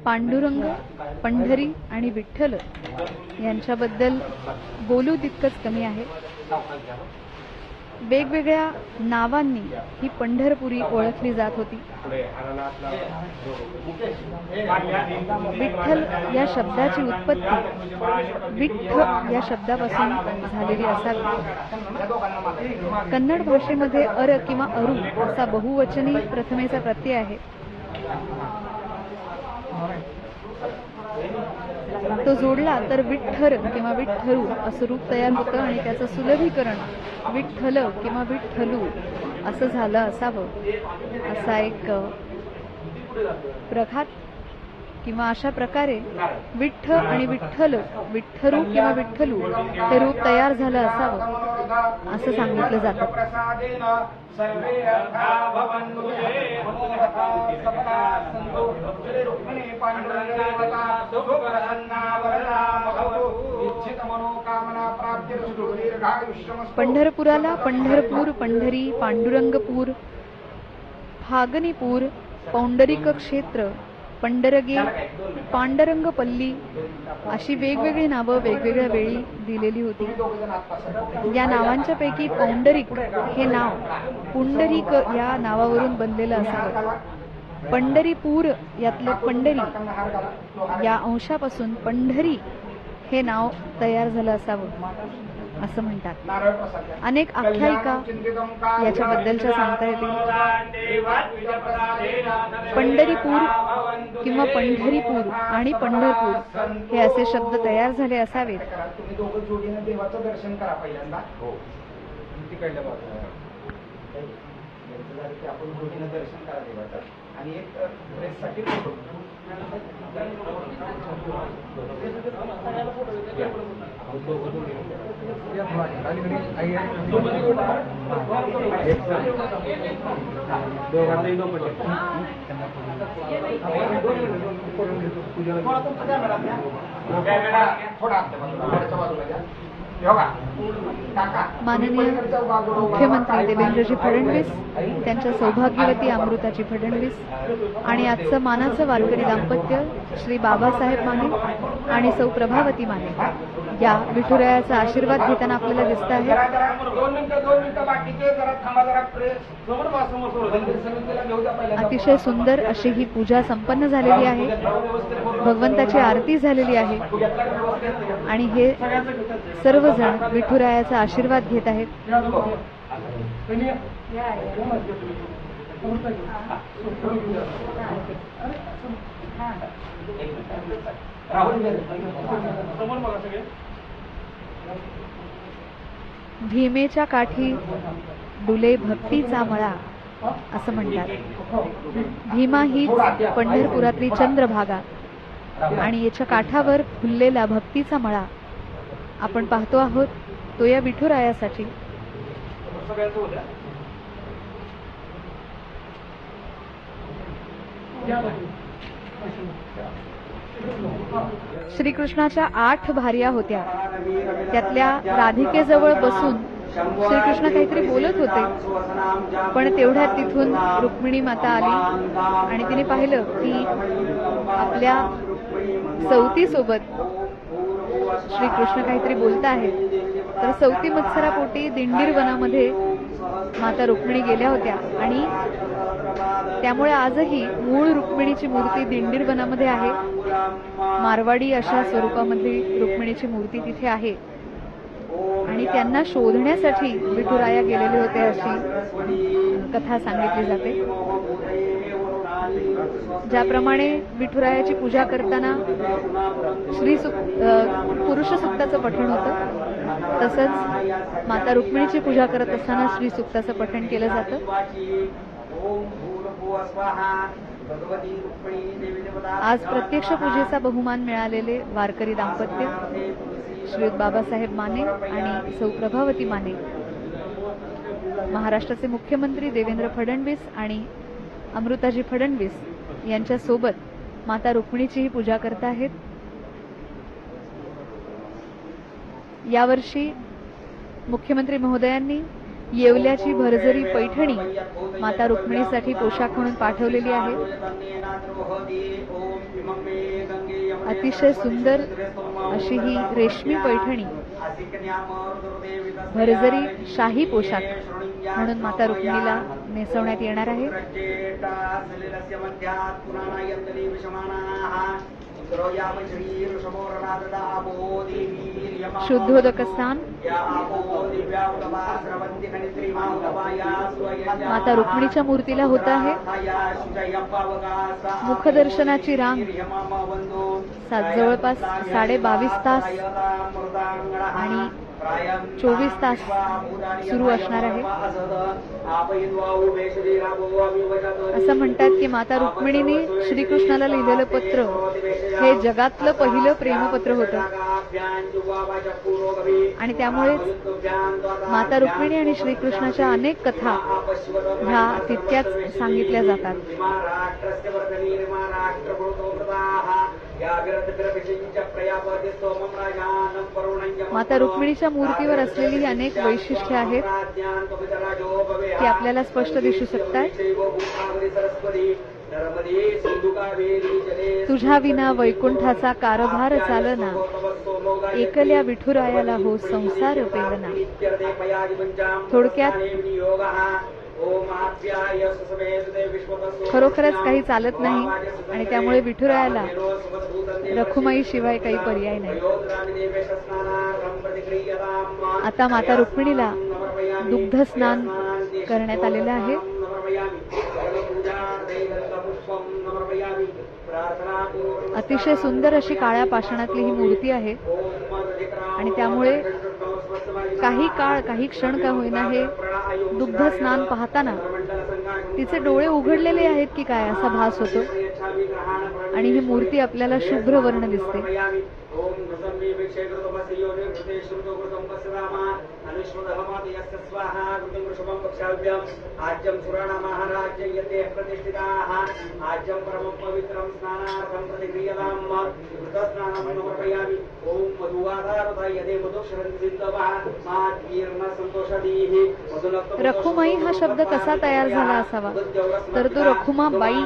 पांडुरंग, पंढरी आणि विठ्ठल यांच्याबद्दल बोलू तितकंच कमी आहे. वेगवेगळ्या नावांनी ही पंढरपुरी ओळखली जात होती. विठ्ठल या शब्दाची उत्पत्ती विठ्ठ या शब्दापासून झालेली असावी. कन्नड भाषेमध्ये अर किंवा अरू असा बहुवचनी प्रथमेचा प्रत्यय आहे. तो जोडला तर विठ्ठर किंवा विठ्ठरू असं रूप तयार होतं आणि त्याचं सुलभीकरण विठ्ठल किंवा विठ्ठलू असं झालं असावं. असा एक प्रघात किंवा अशा प्रकारे विठ्ठ आणि विठ्ठल, विठ्ठरू किंवा विठ्ठलू हे रूप तयार झालं असावं असं सांगितलं जातं. पंढरपुराला पंढरपूर, पंढरी, पांडुरंगपूर, फागनीपूर, पौंडरिक क्षेत्र, पंढरगे, पांडरंगपल्ली अशी वेगवेगळी नावं वेगवेगळ्या वेळी दिलेली होती. या नावांच्या पैकी पौंडरिक हे नाव पुंडरीक या नावावरून बनलेलं असावं. पंढरीपूर यातलं पंढरी या अंशापासून पंढरी हे नाव तयार झालं असावं असं म्हणतात. अनेक आख्यायिका याच्याबद्दलच्या सांगता येतील. पंढरीपूर किंवा पंढरीपूर आणि पंढरपूर हे असे शब्द तयार झाले असावेत. तुम्ही दोघं जोडीनं देवाचं दर्शन करा पहिल्यांदा. आपण जोडीनं दर्शन करा देवाचं आणि एक ड्रेससाठी फोटो. माननीय मुख्यमंत्री देवेंद्रजी फडणवीस, त्यांच्या सौभाग्यवती अमृताजी फडणवीस आणि आजचं मानाचं वारकरी दाम्पत्य श्री बाबासाहेब माने आणि सौ प्रभावती माने या विठुरायाचा आशीर्वाद घेताना आपल्याला दिसत आहे. अतिशय सुंदर अशी ही पूजा संपन्न झालेली आहे. भगवंताची आरती झालेली आहे आणि हे सर्वजण विठुरायाचा आशीर्वाद घेत आहेत. भीमेच्या काठी डुले भक्तीचा मळा असं म्हणतात. भीमा ही पंढरपुरातली चंद्रभागा आणि याच्या काठावर फुललेला भक्तीचा मळा आपण पाहतो आहोत. तो या विठुरायासाठी श्रीकृष्णाच्या 8 भार्या होत्या. त्यातल्या राधिकेजवळ बसून श्रीकृष्ण काहीतरी बोलत होते, पण तेवढ्यात तिथून रुक्मिणी माता आली आणि तिने पाहिलं की आपल्या सवतीसोबत श्रीकृष्ण काहीतरी बोलत आहेत. तर सवती मत्सरापोटी दिंडीर वनामध्ये माता रुक्मिणी गेल्या होत्या आणि त्यामुळे आजही मूळ रुक्मिणीची मूर्ती दिंडीर वनामध्ये आहे. मारवाडी अशा स्वरूपामधली रुक्मिणीची मूर्ती तिथे आहे आणि त्यांना शोधण्यासाठी विठुराया गेलेले होते अशी कथा सांगितली जाते. ज्याप्रमाणे विठुरायाची पूजा करताना पुरुष सुक्ताचं पठण होतं, तसंच माता रुक्मिणीची पूजा करत असताना श्री सुक्ताचं पठण केलं जातं. आज प्रत्यक्ष पूजेचा बहुमान मिळालेले वारकरी दाम्पत्य श्री बाबासाहेब माने आणि सौ प्रभावती माने महाराष्ट्राचे मुख्यमंत्री देवेंद्र फडणवीस आणि अमृताजी फडणवीस यांच्या सोबत माता रुक्मिणीचीही पूजा करत आहेत. यावर्षी मुख्यमंत्री महोदयांनी येवल्याची भरजरी पैठणी माता रुक्मिणीसाठी पोशाख म्हणून पाठवलेली आहे. अतिशय सुंदर अशी ही रेशमी पैठणी भरजरी शाही पोशाख म्हणून माता रुक्मिणीला नेसवण्यात येणार आहे. शुद्धोदक स्नान माता रुक्मिणीच्या मूर्तीला होत आहे. मुखदर्शनाची रांग जवळपास 22.5 तास आणि 24 तास सुरू असणार आहे. असं म्हणतात की माता रुक्मिणीने श्रीकृष्णाला लिहिलेलं पत्र हे जगातलं पहिलं प्रेमपत्र होतं आणि त्यामुळेच माता रुक्मिणी आणि श्रीकृष्णाच्या अनेक कथा ह्या तितक्याच सांगितल्या जातात. माता रुक्मिणीच्या मूर्तीवर असलेली ही अनेक वैशिष्ट्ये आहेत ती आपल्याला स्पष्ट दिसू शकतात. तुझ्या विना वैकुंठाचा कारभार चालना, एकल्या विठुरायाला हो संसार पेलना. थोडक्यात खरोखरच काही चालत नाही आणि त्यामुळे विठुरायाला रखुमाई शिवाय काही पर्याय नाही. आता माता रुक्मिणीला दुग्ध स्नान करण्यात आलेलं आहे. अतिशय सुंदर अशी काळ्या पाषाणातली ही मूर्ती आहे आणि त्यामुळे काही क्षण का होईना हे दुग्ध स्नान पाहताना तिचे डोळे उघडलेले आहेत की काय असा भास होतो आणि ही मूर्ती आपल्याला शुभ्र वर्ण दिसते. रखुमाई हा शब्द कसा तयार झाला असावा तर तो रखुमाबाई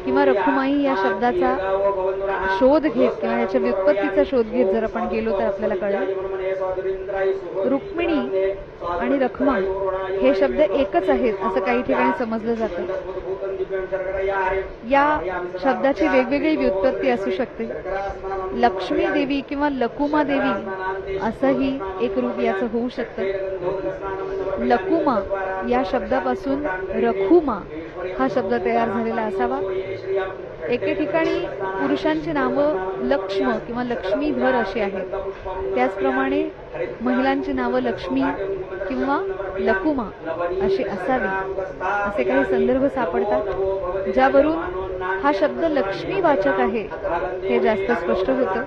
किंवा रखुमाई या शब्दाचा शोध घेत किंवा याच्या व्युत्पत्तीचा शोध घेत जर आपण गेलो तर आपल्याला कळेल. रुक्मिणी आणि रखुमा हे शब्द एकच आहेत असं काही ठिकाणी समजलं जातं. या शब्दाची वेगवेगळी व्युत्पत्ती असू शकते. लक्ष्मी देवी किंवा लकुमा देवी असंही एक रूप याचं होऊ शकतं. लकुमा या शब्दापासून रखुमा हा शब्द तयार झालेला असावा. एके ठिकाणी पुरुषांची नावं लक्ष्म किंवा लक्ष्मीधर अशी आहेत. त्याचप्रमाणे महिलांची नावं लक्ष्मी किंवा लकुमा अशी असावी असे काही संदर्भ सापडतात ज्यावरून हा शब्द लक्ष्मीवाचक आहे हे जास्त स्पष्ट होतं.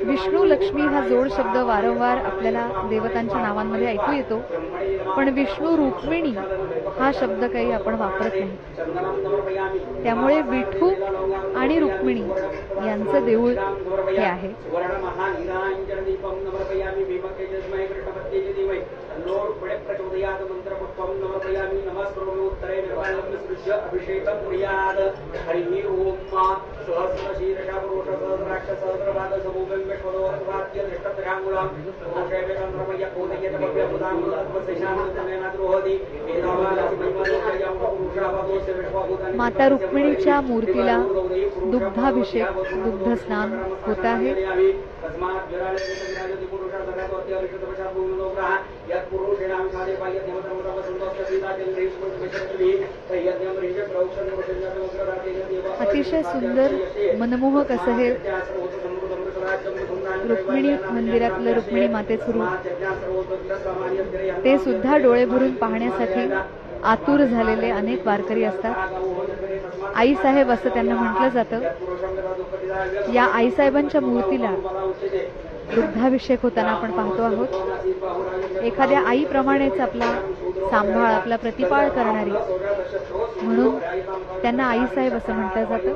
विष्णू लक्ष्मी हा जोड शब्द वारंवार आपल्याला देवतांच्या नावांमध्ये ऐकू येतो पण विष्णू रुक्मिणी हा शब्द काही आपण वापरत नाही. त्यामुळे विठू आणि रुक्मिणी यांचं देऊळ हे आहे. माता रुक्मिणीच्या मूर्तीला दुग्धाभिषेक दुग्ध स्नान होत आहे. अतिशय सुंदर मनमोहक असं हे रुक्मिणी मंदिरातलं रुक्मिणी मातेचं रूप ते सुद्धा डोळे भरून पाहण्यासाठी आतुर झालेले अनेक वारकरी असतात. आईसाहेब असं त्यांना म्हटलं जातं. या आईसाहेबांच्या मूर्तीला दुग्धाभिषेक होताना आपण पाहतो आहोत. एखाद्या आईप्रमाणेच आपला सांभाळ आपला प्रतिपाळ करणारी म्हणून त्यांना आईसाहेब असं म्हटलं जातं.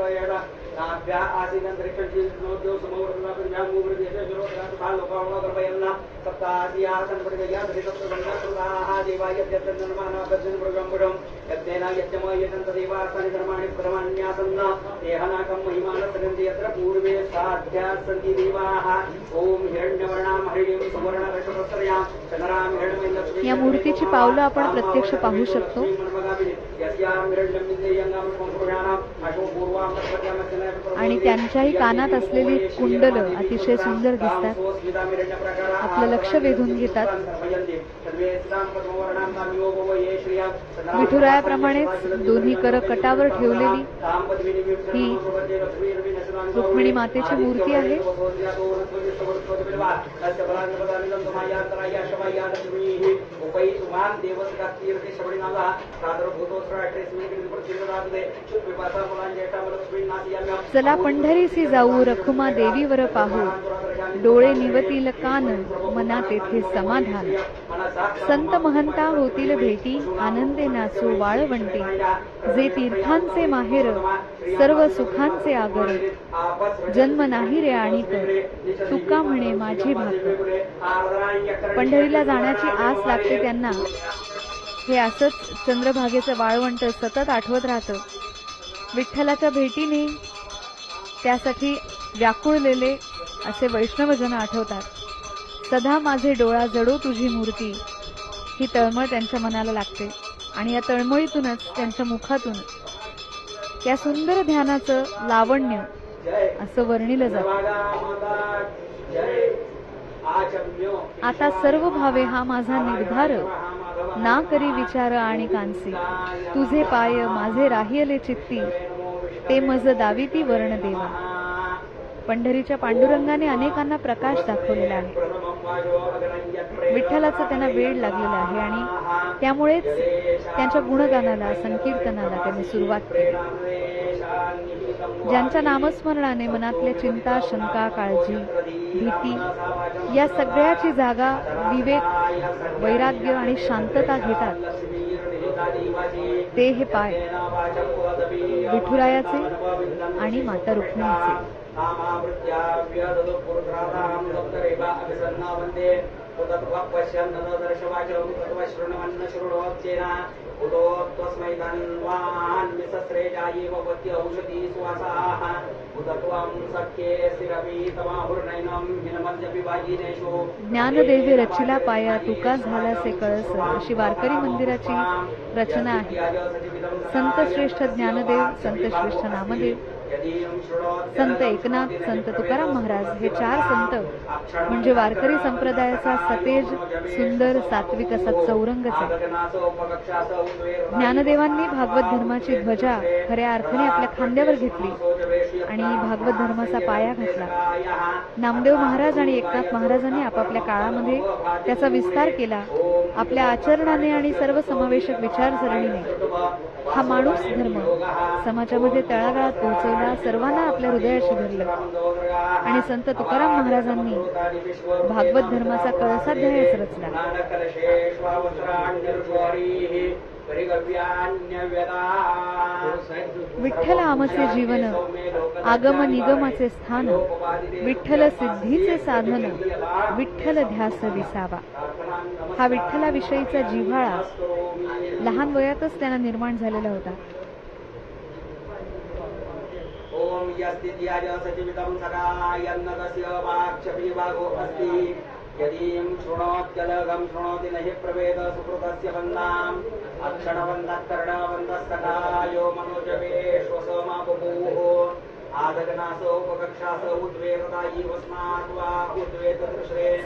या मूर्तीची पावलं आपण प्रत्यक्ष पाहू शकतो. आणि त्यांच्याही कानात असलेली कुंडलं अतिशय सुंदर दिसतात, आपलं लक्ष वेधून घेतात. विठुरायाप्रमाणेच दोन्ही कर कटावर ठेवलेली ही रुक्मिणी मातेची मूर्ती आहे. चला पंढरीसी जाऊ रखुमा देवीवर पाहू, डोळे निवतील कान मना तेथे समाधान. संत महंता होतील भेटी आनंदे नाचू वाळवंटी. जे तीर्थांचे माहेर सर्व सुखांचे आगर. जन्म नाही रे आणिक तुका म्हणे माझी भाकर. पंढरीला जाण्याची आस लागते त्यांना. हे असंच चंद्रभागेचं वाळवंट सतत आठवत राहतं. विठ्ठलाच्या भेटीने त्यासाठी व्याकुळलेले असे वैष्णवजन आठवतात. सदा माझे डोळा जडो तुझी मूर्ती, ही तळमळ त्यांच्या मनाला लागते. आणि या तळमळीतूनच त्यांच्या मुखातून त्या सुंदर ध्यानाचं लावण्य असं वर्णिलं जातं. आता सर्व भावे हा माझा निर्धार, ना करी विचार आणि कांसी. तुझे पाय माझे राहियले चित्ती, ते मज दाविती वर्ण देवा. पंढरीच्या पांडुरंगाने अनेकांना प्रकाश दाखवलेला आहे. विठ्ठलाचा त्यांना वेळ लागलेला आहे आणि त्यामुळेच त्यांच्या गुणगानाला संकीर्तनाला त्यांनी सुरुवात केली. ज्यांच्या नामस्मरणाने मनातल्या चिंता, शंका, काळजी, भीती या सगळ्याची जागा विवेक, वैराग्य आणि शांतता घेतात, ते हे पाय विठुरायाचे आणि माता रुक्मिणीचे. ज्ञानदेवी रचिला पाया तुका झालासे कळस, अशी वारकरी मंदिराची रचना आहे. संत श्रेष्ठ ज्ञानदेव, संत श्रेष्ठ नामदेव, संत एकनाथ, संत तुकाराम महाराज हे चार संत म्हणजे वारकरी संप्रदायाचा सतेज, सुंदर, सात्विक असा चौरंगच आहे. ज्ञानदेवांनी भागवत धर्माची ध्वजा खऱ्या अर्थाने आपल्या खांद्यावर घेतली आणि भागवत धर्माचा पाया घातला. नामदेव महाराज आणि एकनाथ महाराजांनी आपापल्या काळामध्ये त्याचा विस्तार केला. आपल्या आचरणाने आणि सर्वसमावेशक विचारसरणीने हा माणूस धर्म समाजामध्ये तळागाळात पोहोचवला, सर्वांना आपल्या हृदयाशी धरलं. आणि संत तुकाराम महाराजांनी भागवत धर्माचा कळसाध्यायच रचला. विठ्ठल आमचे जीवन, आगम निगमाचे स्थान, विठ्ठल सिद्धीचे साधन, विठ्ठल ध्यास विसावा. हा विठ्ठलाविषयीचा जिव्हाळा लहान वयातच त्यांना निर्माण झालेला होता. ओम यस्तिद्याज सजीवितं सदा यन्नतस्य वाक्शपि भागो अस्ति यदीं शृणोत्यलगं शृणोति न हि प्रवेद सुकृतस्य वन्दाम् अक्षणवन्दत्कर्णवन्दस्तथा यो मनोजवेश्वसमापुः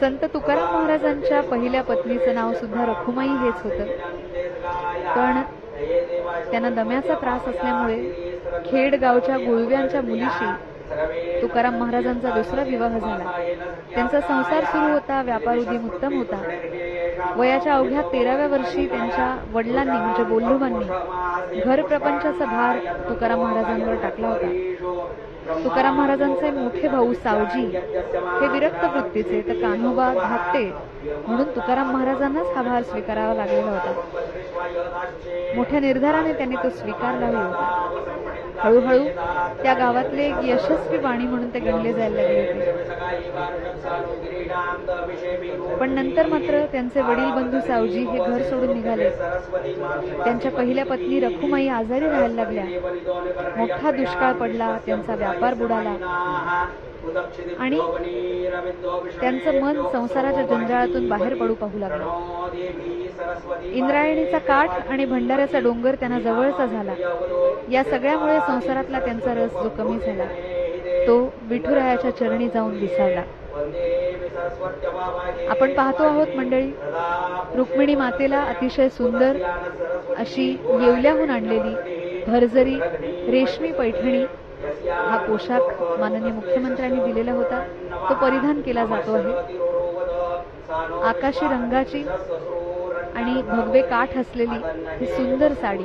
संत तुकाराम महाराजांच्या पहिल्या पत्नीचं नाव सुद्धा रखुमाई हेच होतं. पण त्यांना दम्याचा त्रास असल्यामुळे खेड गावच्या गुळव्यांच्या मुलीशी तुकाराम महाराजांचा दुसरा विवाह झाला. त्यांचा संसार सुरू होता, व्यापार उदीम उत्तम होता. वयाच्या अवघ्या 13व्या वर्षी त्यांच्या वडिलांनी म्हणजे बोल्लुबांनी घर प्रपंचाचा भार तुकाराम महाराजांवर टाकला होता. तुकाराम महाराजांचे मोठे भाऊ सावजी हे विरक्त वृत्तीचे तर कान्होबा धाकटे, म्हणून तुकाराम महाराजांनाच हा भार स्वीकारावा लागलेला होता. मोठ्या निर्धाराने त्यांनी तो स्वीकारला होता. हळूहळू त्या गावातले एक यशस्वी वाणी म्हणून ते गणले जायला लागले होते. पण नंतर मात्र त्यांचे वडील बंधू सावजी हे घर सोडून निघाले. त्यांच्या पहिल्या पत्नी रखुमाई आजारी राहायला लागल्या. मोठा दुष्काळ पडला, त्यांचा व्यापार बुडाला आणि त्यांचं मन संसाराच्या जंजाळातून बाहेर पडू पाहू लागलं. इंद्रायणीचा काठ आणि भंडाऱ्याचा डोंगर त्यांना जवळचा झाला. या सगळ्यामुळे संसारातला त्यांचा रस जो कमी झाला तो विठुरायाच्या चरणी जाऊन विसावला. आपण पाहतो आहोत मंडळी, रुक्मिणी मातेला अतिशय सुंदर अशी येवल्याहून आणलेली भरजरी रेशमी पैठणी हा पोशाख माननीय मुख्यमंत्र्यांनी दिलेला होता. तो परिधान केला जातो आहे. आकाशी रंगाची आणि भगवे काठ असलेली ही सुंदर साडी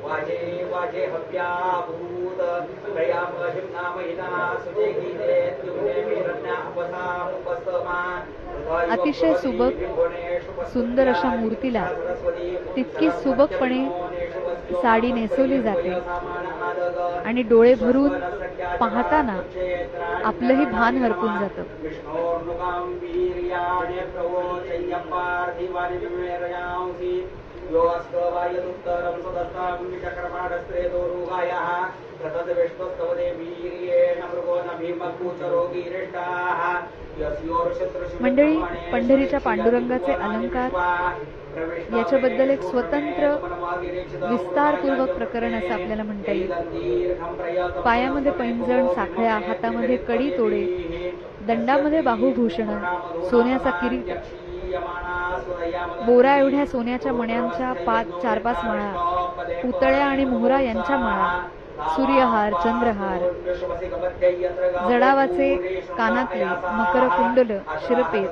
वाजे वाजे हव्याभूत प्रयामहिम्ना महिना सुजे गीते तुमने वीरण्या अपसा उपस्तमा. अतिशय सुबक सुंदर अशा मूर्तीला तितकी सुबकपणे साडी नेसवली जाते आणि डोळे भरून पाहताना आपलंही भान हरपून जातं. मंडळी, पंढरीच्या पांडुरंगाचे अलंकार याच्याबद्दल एक स्वतंत्र विस्तारपूर्वक प्रकरण असं आपल्याला म्हणता येईल. पायामध्ये पैंजण, साखळ्या, हातामध्ये कडी तोडे, दंडामध्ये बाहुभूषण, सोन्याचा किरीट, बोरा एवढ्या सोन्याच्या मण्यांच्या 4-5 माळा, पुतळ्या आणि मोहरा यांच्या माळा, सूर्यहार, चंद्रहार, जडावाचे कानातले, मकर कुंडल, शिरपेच,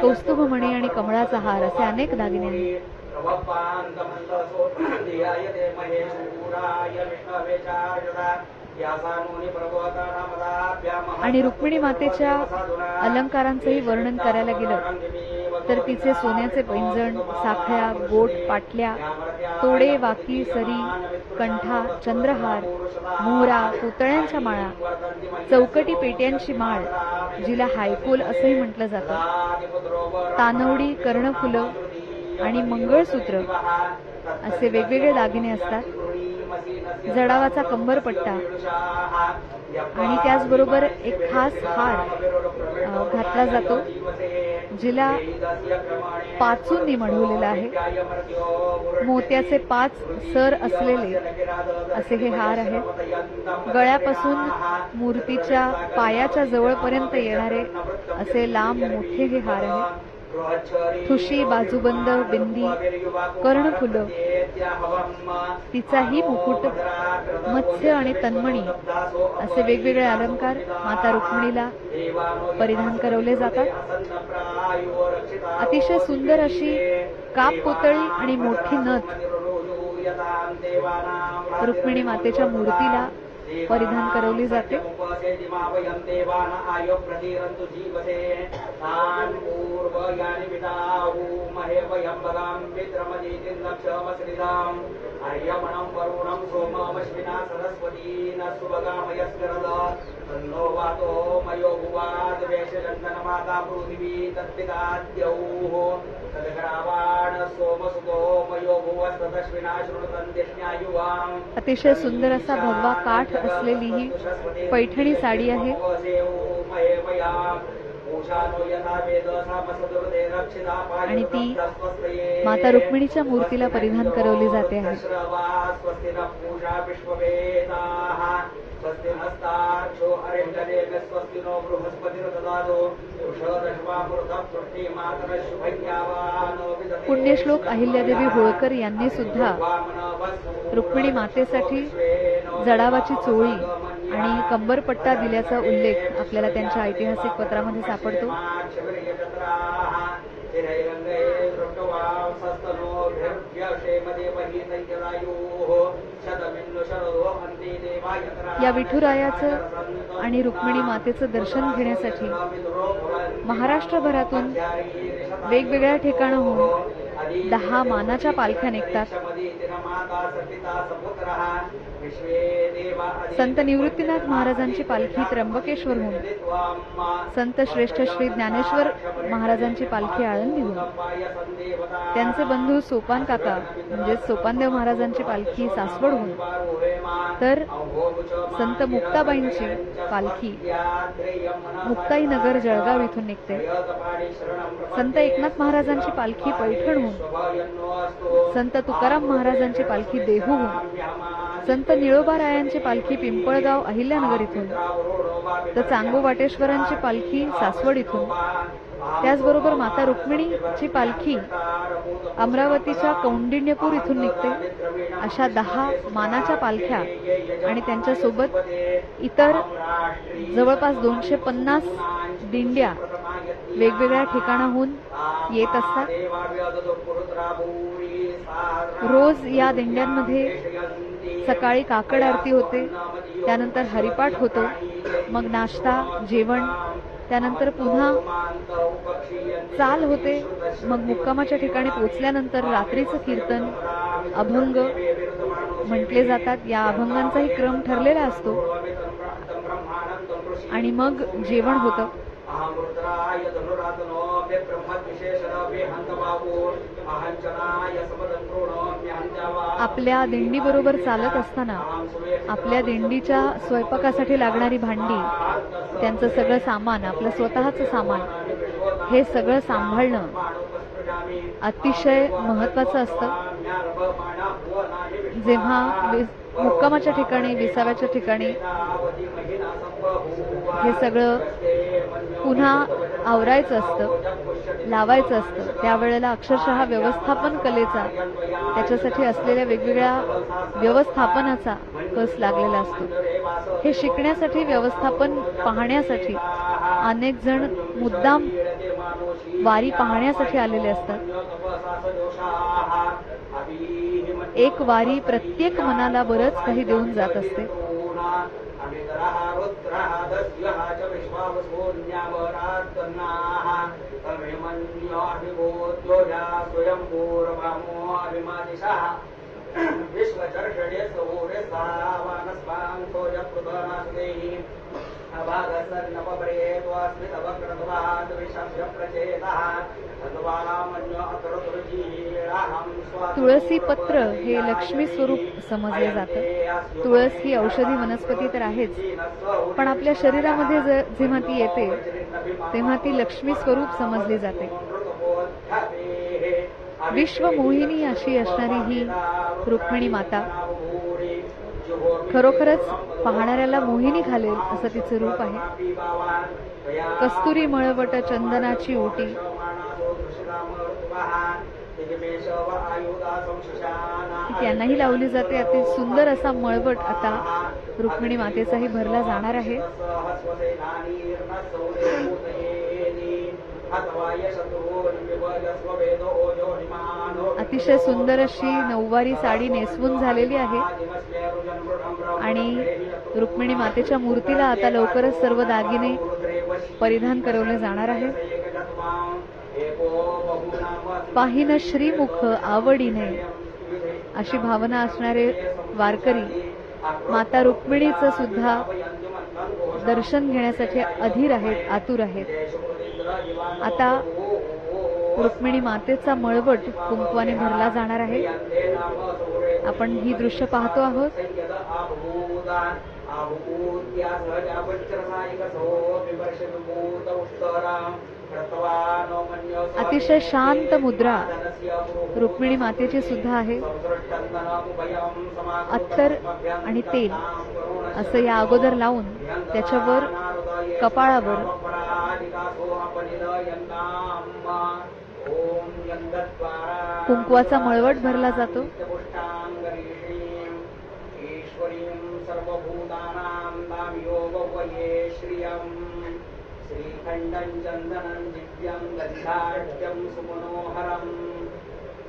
कौस्तुभमणी आणि कमळाचा हार असे अनेक दागिने आहेत. आणि रुक्मिणी मातेच्या अलंकारांचंही वर्णन करायला गेलं तर तिचे सोन्याचे पैंजण, साखळ्या, गोट, पाटल्या, तोडे, वाकी, सरी, कंठा, चंद्रहार, मोहरा, पुतळ्यांच्या माळा, चौकटी पेट्यांची माळ जिला हायकोल असंही म्हटलं जातं, तानवडी, कर्णफुलं आणि मंगळसूत्र असे वेगवेगळे दागिने असतात. जडावाचा कंबरपट्टा आणि त्याचबरोबर एक खास हार घातला जातो जिला पाचूंनी मढवलेला आहे. मोत्याचे 5 सर असलेले असे हे हार आहेत. गळ्यापासून मूर्तीच्या पायाच्या जवळपर्यंत येणारे असे लांब मोठे हे हार आहेत. ठुशी, बाजूबंद, बिंदी, कर्णफुलं, तिचाही मुकुट, मत्स्य आणि तन्मणी असे वेगवेगळे अलंकार माता रुक्मिणीला परिधान करवले जातात. अतिशय सुंदर अशी कापपुतळी आणि मोठी नथ रुक्मिणी मातेच्या मूर्तीला परिधान करवली जाते. अतिशय सुंदर असा भगवा काठ असलेली ही पैठणी साडी आहे. आणि ती माता रुक्मिणीच्या मूर्तीला परिधान करवली जाते आहे. पुण्यश्लोक अहिल्यादेवी होळकर यांनी सुद्धा रुक्मिणी मातेसाठी जडावाची चोळी आणि कंबरपट्टा दिल्याचा उल्लेख आपल्याला त्यांच्या ऐतिहासिक पत्रामध्ये सापडतो. या विठुरायाचं आणि रुक्मिणी मातेचं दर्शन घेण्यासाठी महाराष्ट्रभरातून वेगवेगळ्या ठिकाणाहून 10 मानाच्या पालख्या निघतात. संत निवृत्तीनाथ महाराजांची पालखी त्र्यंबकेश्वरहून, संत श्रेष्ठ श्री ज्ञानेश्वर महाराजांची पालखी आळंदीहून, त्यांचे बंधू सोपान काका म्हणजे सोपानदेव महाराजांची पालखी सासवडहून, तर संत मुक्ताबाईंची पालखी मुक्ताईनगर जळगाव इथून निघते. संत एकनाथ महाराजांची पालखी पैठणहून, संत तुकाराम महाराजांची पालखी देहूहून, संत निळोबारायांची पालखी पिंपळगाव अहिल्यानगर इथून, तर चांगो वाटेश्वरांची पालखी सासवड इथून, त्याचबरोबर माता रुक्मिणीची पालखी अमरावतीच्या कौंडिण्यपूर इथून निघते. अशा 10 मानाच्या पालख्या आणि त्यांच्यासोबत इतर जवळपास 250 दिंड्या वेगवेगळ्या ठिकाणाहून येत असतात. रोज या दिंड्यांमध्ये सकाळी काकड आरती होते, त्यानंतर हरिपाठ होतो, मग नाश्ता, जेवण, त्यानंतर पुन्हा चाल होते, मग मुक्कामाच्या ठिकाणी पोहोचल्यानंतर रात्रीचं कीर्तन, अभंग म्हटले जातात. या अभंगांचाही क्रम ठरलेला असतो आणि मग जेवण होतं. आपल्या दिंडी बरोबर चालत असताना आपल्या दिंडीच्या स्वयंपाकासाठी लागणारी भांडी, त्यांचं सगळं सामान, आपलं स्वतःचं सामान, हे सगळं सांभाळणं अतिशय महत्वाचं असतं. जेव्हा मुक्कामाच्या ठिकाणी, विसाव्याच्या ठिकाणी हे सगळं पुन्हा आवरायचं असतं, लावायचं असतं, त्यावेळेला अक्षरशः व्यवस्थापन कलेचा, त्याच्यासाठी असलेल्या वेगवेगळ्या व्यवस्थापनाचा कस लागलेला असतो. हे शिकण्यासाठी, व्यवस्थापन पाहण्यासाठी अनेक जण मुद्दाम वारी पाहण्यासाठी आलेले असतात. एक वारी प्रत्येक मनाला बरंच काही देऊन जात असते. तुळसी पत्र हे लक्ष्मी स्वरूप समजले जातं. तुळस ही औषधी वनस्पती तर आहेच, पण आपल्या शरीरामध्ये जेव्हा ती येते तेव्हा ती लक्ष्मी स्वरूप समजली जाते. विश्वमोहिनी अशी असणारी ही रुक्मिणी माता खरोखरच पाहणाऱ्याला मोहिनी घालेल असं तिचं रूप आहे. कस्तुरी मळवट चंदनाची ओटी, त्यांनाही लावली जाते. अति सुंदर असा मळवट आता रुक्मिणी मातेचाही भरला जाणार आहे. अतिशय सुंदर अशी नऊवारी साडी नेसवून झालेली आहे आणि रुक्मिणी मातेच्या मूर्तीला आता लवकरच सर्व दागिने परिधान करवले जाणार आहे. पाहिन श्रीमुख आवडीने अशी भावना असणारे वारकरी माता रुक्मिणीचं सुद्धा दर्शन घेण्यासाठी अधीर आहेत, आतुर आहेत. आता रुक्मिणी मातेचा मळवट कुंकवाने भरला जाणार आहे. आपण ही दृश्य पाहतो आहोत. अतिशय शांत मुद्रा रुक्मिणी मातेची सुद्धा आहे. अत्तर आणि तेल असं या अगोदर लावून त्याच्यावर कपाळावर कुंकवाचा मळवट भरला जातो. श्रीखण्डं चन्दनं दिव्यं गन्धाढ्यं सुमनोहरम्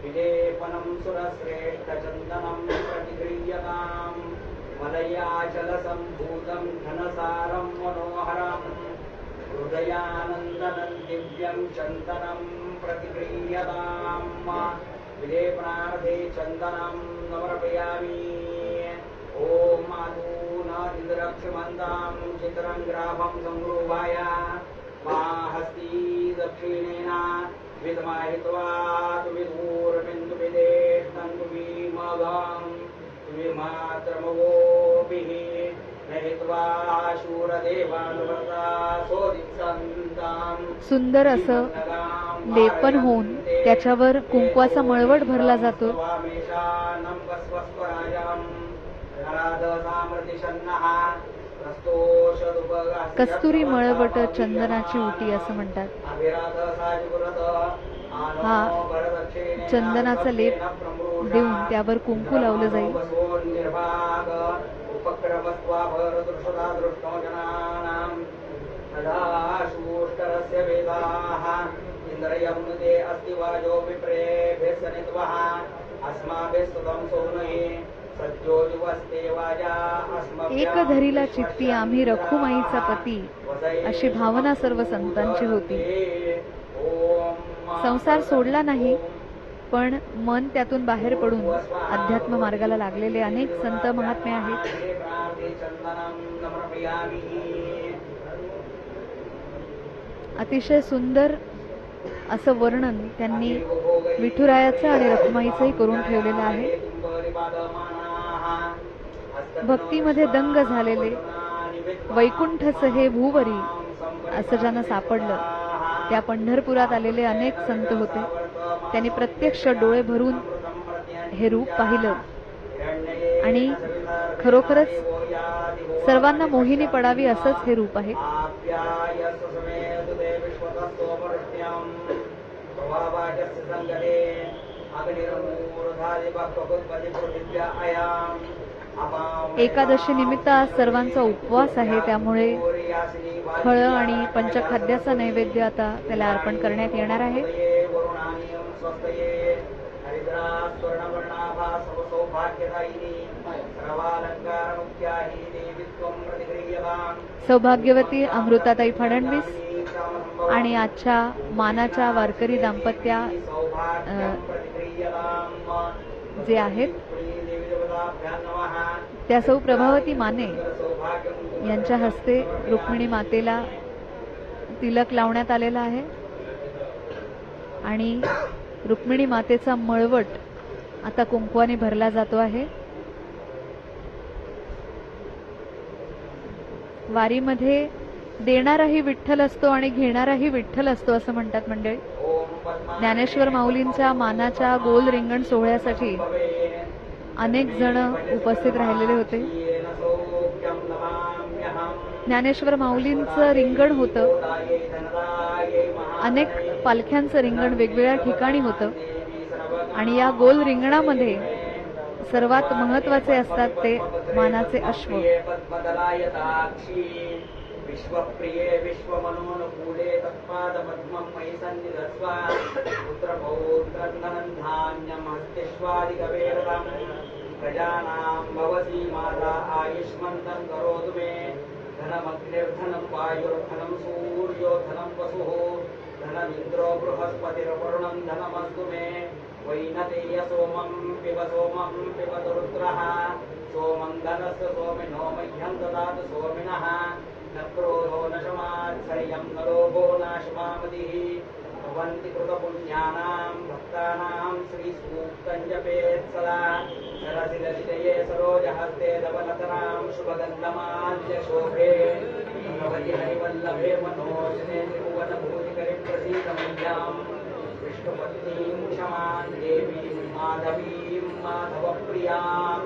विलेपनं सुरश्रेष्ठचन्दनं प्रतिगृह्यताम् मलयाचलसम्भूतं घनसारं मनोहरम् हृदयानन्दनं दिव्यं चन्दनं प्रतिगृह्यताम् विलेपनार्थे चन्दनं समर्पयामि ॐ माधूनादिन्द्रक्षमन्तां चित्रङ्ग्राभं संगृहाय मा हस्ती दक्षिणेन विद्माहित्वा तुमिदूर्मिन्दुविदेष्टं तुमीमघं तुमिमात्रमवोभिः नहित्वा शूरदेवानुवर्ता सोदित्सन्तां सुंदर असं लेपन होऊन त्याच्यावर कुंकवाचा मळवट भरला जातो. कस्तुरी मळवट चंदनाची उटी असं म्हणतात. हा चंदनाचा लेप देऊन त्यावर कुंकू लावलं जाईल. एक धरीला चित्ती आम्ही रखुमाईचा पती अशी भावना सर्व संतांची होती. संसार सोडला नाही पण मन त्यातून बाहेर पडून अध्यात्म मार्गाला लागलेले अनेक संत महात्मे आहेत. अतिशय सुंदर असं वर्णन त्यांनी विठुरायाचं आणि रखुमाईचंही करून ठेवलेलं आहे. भक्तीमध्ये दंग झालेले वैकुंठच हे भूवरी असं ज्यांना सापडलं त्या पंढरपुरात आलेले अनेक संत होते. त्यांनी प्रत्यक्ष डोळे भरून हे रूप पाहिलं आणि खरोखरच सर्वांना मोहिनी पडावी असंच हे रूप आहे. एकादशी निमित्त आज सर्वांचा उपवास आहे. त्यामुळे फळ आणि पंचखाद्याचा नैवेद्य आता त्याला अर्पण करण्यात येणार आहे. सौभाग्यवती अमृताताई फडणवीस आणि आजच्या मानाच्या वारकरी दाम्पत्या जे आहेत त्या सौ प्रभावती माने यांच्या हस्ते रुक्मिणी मातेला तिलक लावण्यात आलेला आहे आणि रुक्मिणी मातेचा मळवट आता कुंकवाने भरला जातो आहे. वारीमध्ये देणाराही विठ्ठल असतो आणि घेणाराही विठ्ठल असतो असं म्हणतात मंडळी. ज्ञानेश्वर माऊलींच्या मानाच्या गोल रिंगण सोहळ्यासाठी अनेक जण उपस्थित राहिलेले होते. ज्ञानेश्वर माऊलींचं रिंगण होतं. अनेक पालख्यांचं रिंगण वेगवेगळ्या ठिकाणी होतं आणि या गोल रिंगणामध्ये सर्वात महत्वाचे असतात ते मानाचे अश्व. विश्वप्रिये विश्वमनोनुकूले तत्पादपद्मं मयि सन्निधत्स्व पुत्रपौत्रं धान्यं हस्तेष्वादिकवेरतं प्रजानां भवसी माता आयुष्मन्तं करोतु मे धनमग्निर्धनं वायुर्धनं सूर्यो धनं वसुः धनमिन्द्रो बृहस्पतिर्वरुणं धनमस्तु मे वैनतेय सोमं पिबतु रुद्रः सोमं धनस्य सोमिनो मह्यं ददातु सोमिनः न क्रोधो न शमात्सर्यं न लोभो नाशमामतिः भवन्ति कृतपुण्यानां भक्तानां श्रीसूक्तं जपेत् सदा सरसि ललितये सरोजहस्ते धवलतरां शुभगन्धमाल्यशोभे भगवति हरिवल्लभे मनोजने त्रिभुवनभूतिकरे प्रसीदमय्यां विष्णुपत्नीं क्षमां देवीं माधवीं माधवप्रियां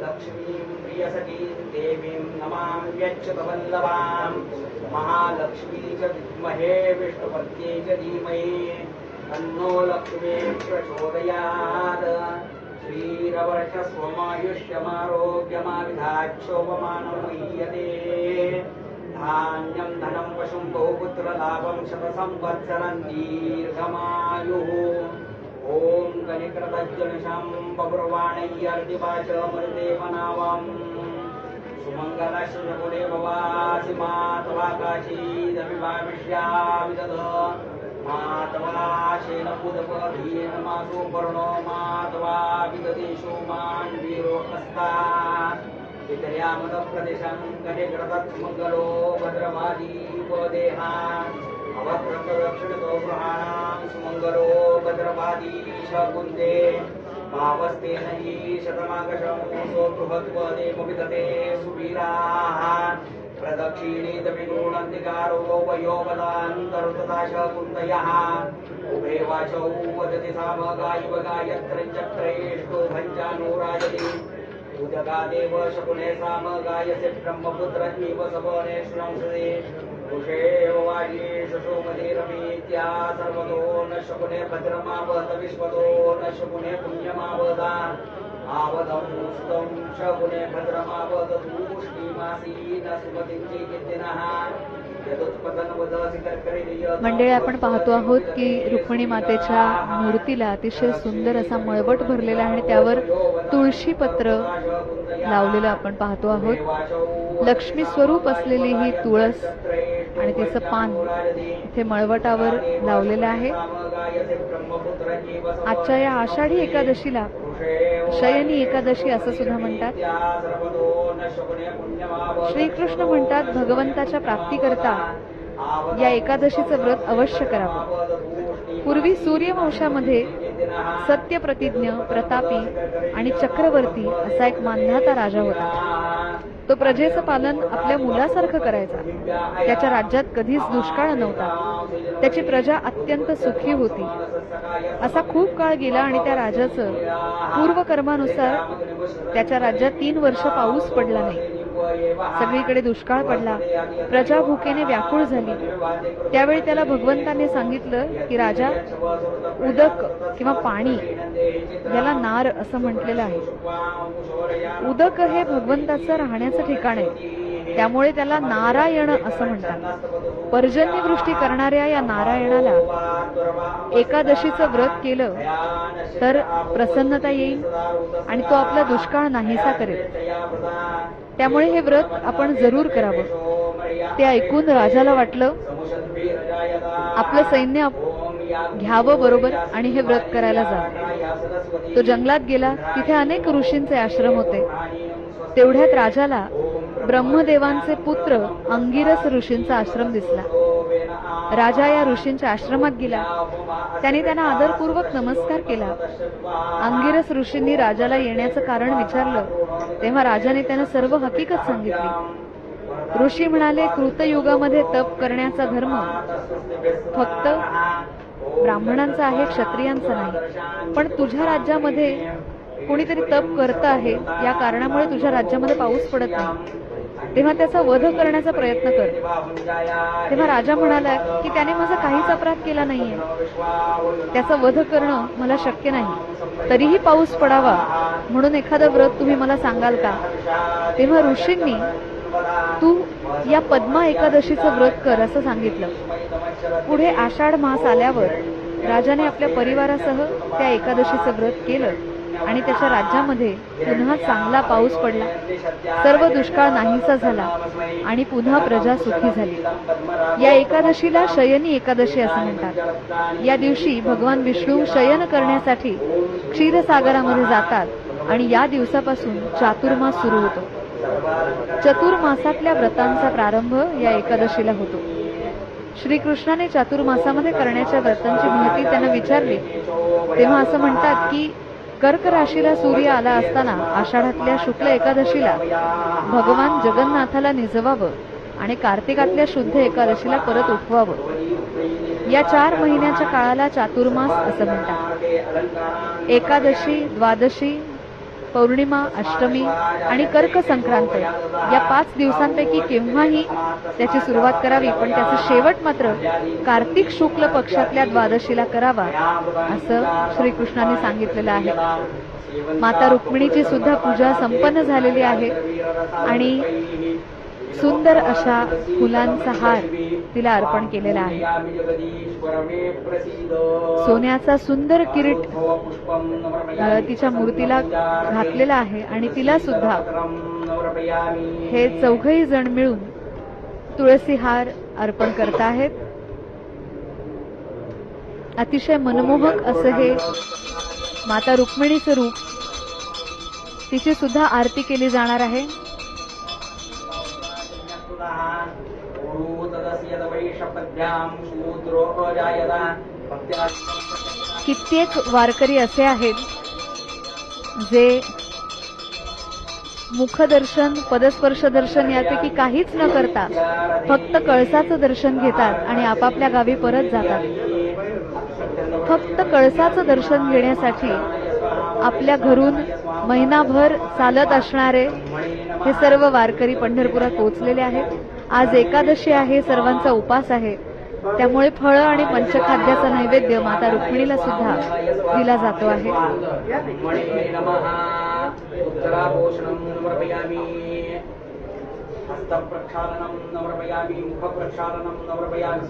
लक्ष्मीं प्रियसखीं देवीं नमाम्यच्युतवल्लभां महालक्ष्मी च विद्महे विष्णुपत्न्यै च धीमहि तन्नो लक्ष्मी प्रचोदयात्. श्रीरवर्षस्वमायुष्यमारोग्यमाविधाच्छोभमानं मह्यते धान्यं धनं पशुं बहुपुत्रलाभं शतसंवत्सरं दीर्घमायुः ॐ गणिकृतज्जनशं बभुर्वाणय्यर्दिवाच मरुदेवनावम् सुमङ्गलश्रुगुणे भवासि मातवाकाशीदभिभाविष्यामि तद मातवाशेन उदपधीन मासु पर्णो मातवा विददेशो मान् वीरो हस्तात् वितर्यामदप्रदेशं गणिकृतत् सुमङ्गलो भद्रमादीपदेहा अवक्रमदक्षिणतो गृहाणां सुमङ्गलो भद्रवादी शकुन्दे भावस्तेन हि शतमागशं सोऽबृहत्वदेमविदते सुवीराः प्रदक्षिणेदपि गूढन्तिकारो वयोवदान्तरुतदा शकुन्तयः उभे वाचौ वदति सामगायिव गायत्रं चक्रेष्टो भञ्जानो राजति उदगादेव शकुने सामगायसे ब्रह्मपुत्रत्वेव सवने श्रंसदे ऋषेव वाजीषु सोमदेरमीत्या सर्वतो न शकुने भद्रमावत विश्वतो न शकुने पुण्यमावदा आवदं शकुने भद्रमावत तूष्णीमासी न सुमतिं चेकिद्दिनः मंडळी, आपण पाहतो आहोत की रुक्मिणी मातेच्या मूर्तीला अतिशय सुंदर असा मळवट भरलेला आहे आणि त्यावर तुळशी पत्र लावलेलं आपण पाहतो आहोत. लक्ष्मी स्वरूप असलेली ही तुळस आणि तिचं पान इथे मळवटावर लावलेलं आहे. आजच्या या आषाढी एकादशीला शयनी एकादशी असं सुद्धा म्हणतात. श्रीकृष्ण म्हणतात, भगवंताच्या प्राप्तीकरता या एकादशीचं व्रत अवश्य करावं. पूर्वी सूर्यवंशामध्ये सत्यप्रतिज्ञ, प्रतापी आणि चक्रवर्ती असा एक मानधाता राजा होता. तो प्रजेचं पालन आपल्या मुलासारखं करायचा. त्याच्या राज्यात कधीच दुष्काळ नव्हता. त्याची प्रजा अत्यंत सुखी होती. असा खूप काळ गेला आणि त्या राजाचं पूर्वकर्मानुसार त्याच्या राज्यात 3 वर्ष पाऊस पडला नाही. सगळीकडे दुष्काळ पडला. प्रजा भुकेने व्याकुळ झाली. त्यावेळी त्याला भगवंताने सांगितलं की राजा, उदक किंवा पाणी याला नार असं म्हटलेलं आहे. उदक हे भगवंताचं राहण्याचं ठिकाण आहे, त्यामुळे त्याला नारायण असं म्हणतात. पर्जन्यवृष्टी करणाऱ्या या नारायणाला एकादशीचं व्रत केलं तर प्रसन्नता येईल आणि तो आपला दुष्काळ नाहीसा करेल. त्यामुळे हे व्रत आपण जरूर करावं. ते ऐकून राजाला वाटलं आपलं सैन्य घ्यावं बरोबर आणि हे व्रत करायला जावं. तो जंगलात गेला. तिथे अनेक ऋषींचे आश्रम होते. तेवढ्यात राजाला ब्रह्मदेवांचे पुत्र अंगिरस ऋषींचा आश्रम दिसला. राजा या ऋषींच्या आश्रमात गेला. त्याने त्यांना आदरपूर्वक नमस्कार केला. अंगिरस ऋषींनी राजाला येण्याचं कारण विचारलं तेव्हा राजाने त्यांना सर्व हकीकत सांगितली. ऋषी म्हणाले, कृतयुगामध्ये तप करण्याचा धर्म फक्त ब्राह्मणांचा आहे, क्षत्रियांचा नाही. पण तुझ्या राज्यामध्ये कोणीतरी तप करत आहे, या कारणामुळे तुझ्या राज्यामध्ये पाऊस पडत नाही. तेव्हा त्याचा वध करण्याचा प्रयत्न कर. तेव्हा राजा म्हणाला की त्याने माझा काहीच अपराध केला नाहीये, त्याचा वध करणं मला शक्य नाही. तरीही पाऊस पडावा म्हणून एखादं व्रत तुम्ही मला सांगाल का? तेव्हा ऋषींनी तू या पद्मा एकादशीचं व्रत कर असं सांगितलं. पुढे आषाढ मास आल्यावर राजाने आपल्या परिवारासह त्या एकादशीचं व्रत केलं आणि त्याच्या राज्यामध्ये पुन्हा चांगला पाऊस पडला. सर्व दुष्काळ नाहीसा झाला आणि पुन्हा प्रजा सुखी झाली. या एकादशीला शयनी एकादशी असं म्हणतात. या दिवशी भगवान विष्णू शयन करण्यासाठी क्षीरसागरामध्ये जातात आणि या दिवसापासून चातुर्मास सुरू होतो. चतुर्मासातल्या व्रतांचा प्रारंभ या एकादशीला होतो. श्रीकृष्णाने चातुर्मासामध्ये करण्याच्या व्रतांची माहिती त्यांना विचारली तेव्हा असं म्हणतात की कर्क राशीला सूर्य आला असताना आषाढातल्या शुक्ल एकादशीला भगवान जगन्नाथाला निजवावं आणि कार्तिकातल्या शुद्ध एकादशीला परत उठवावं. या 4 महिन्याच्या काळाला चातुर्मास असं म्हणतात. एकादशी, द्वादशी, पौर्णिमा, अष्टमी आणि कर्क संक्रांत या 5 दिवसांपैकी केव्हाही त्याची सुरुवात करावी, पण त्याचा शेवट मात्र कार्तिक शुक्ल पक्षातल्या द्वादशीला करावा असं श्रीकृष्णाने सांगितलेलं आहे. माता रुक्मिणीची सुद्धा पूजा संपन्न झालेली आहे आणि सुंदर अशा फुलांचा हार तिला अर्पण केलेला आहे. सोन्याचा सुंदर किरीट तिच्या मूर्तीला घातलेला आहे आणि तिला सुद्धा हे चौघही जण मिळून तुळसी हार अर्पण करत आहेत. अतिशय मनमोहक असं हे माता रुक्मिणीचं रूप. तिची सुद्धा आरती केली जाणार आहे. कित्येक वारकरी असे आहेत जे मुखदर्शन पदस्पर्श दर्शन यापैकी काहीच न करता फक्त कळसाचं दर्शन घेतात आणि आपापल्या गावी परत जातात. फक्त कळसाचं दर्शन घेण्यासाठी आपल्या घरून महिनाभर चालत असणारे हे सर्व वारकरी पंढरपुरात पोहोचलेले आहेत. आज एकादशी आहे, सर्वांचा उपास आहे, त्यामुळे फळं आणि पंचखाद्याचा नैवेद्य माता रुक्मिणीला सुद्धा दिला जातो आहे. हस्तप्रक्षालनं नमर्पयामि मुखप्रक्षालनं नमर्पयामि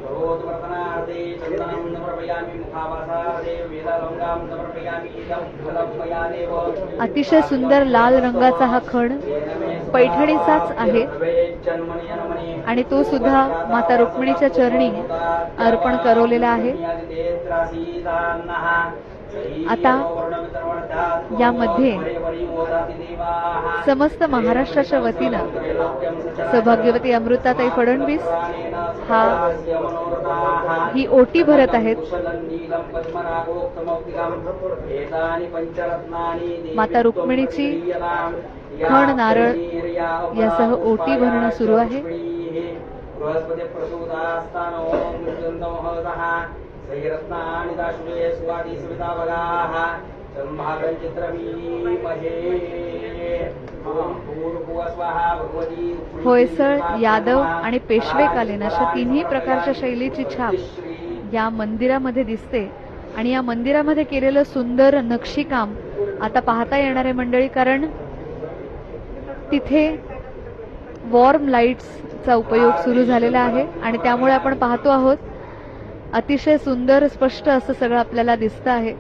रोदवर्तनार्थे चन्दनं नमर्पयामि मुखावासार्थे वेदगंगां नमर्पयामि इदं फलं मया देव. अतिशय सुंदर लाल रंगाचा हा खण पैठणीचाच आहे आणि तो सुद्धा माता रुक्मिणीच्या चरणी अर्पण करवलेला आहे. आता यामध्ये समस्त महाराष्ट्राच्या वतीनं सौभाग्यवती अमृताताई फडणवीस ही ओटी भरत आहेत. माता रुक्मिणीची खण नारळ यासह ओटी भरणं सुरू आहे. होयसळ, यादव आणि पेशवेकालीन अशा तिन्ही प्रकारच्या शैलीची छाप या मंदिरामध्ये दिसते आणि या मंदिरामध्ये केलेलं सुंदर नक्षीकाम आता पाहता येणार आहे मंडळी, कारण तिथे वॉर्म लाईट्सचा उपयोग सुरू झालेला आहे आणि त्यामुळे आपण पाहतो आहोत अतिशय सुंदर स्पष्ट असं सगळं आपल्याला दिसतं आहे.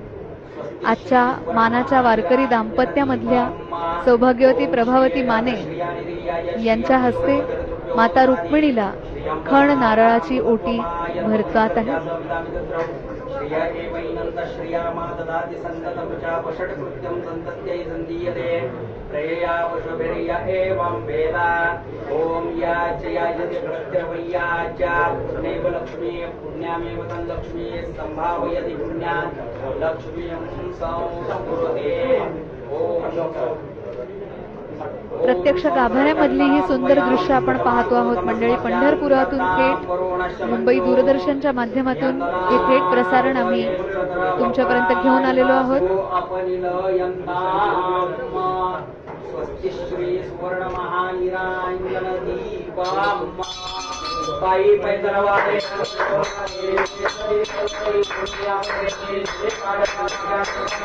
आजच्या मानाच्या वारकरी दाम्पत्यामधल्या सौभाग्यवती प्रभावती माने यांच्या हस्ते माता रुक्मिणीला खण नारळाची ओटी भरतात आहे. प्रत्यक्ष गाभाऱ्यामधली ही सुंदर दृश्य आपण पाहतो आहोत मंडळी. पंढरपुरातून थेट मुंबई दूरदर्शनच्या माध्यमातून हे थेट प्रसारण आम्ही तुमच्यापर्यंत घेऊन आलेलो आहोत.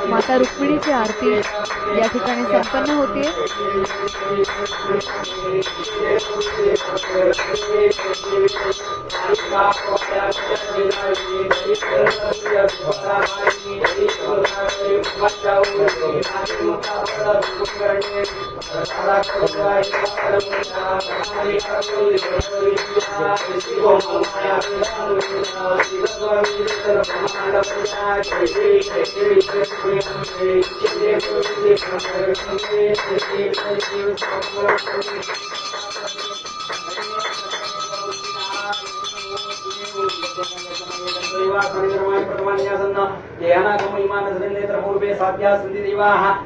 माता रुक्मिणीची आरती या ठिकाणी संपन्न होते.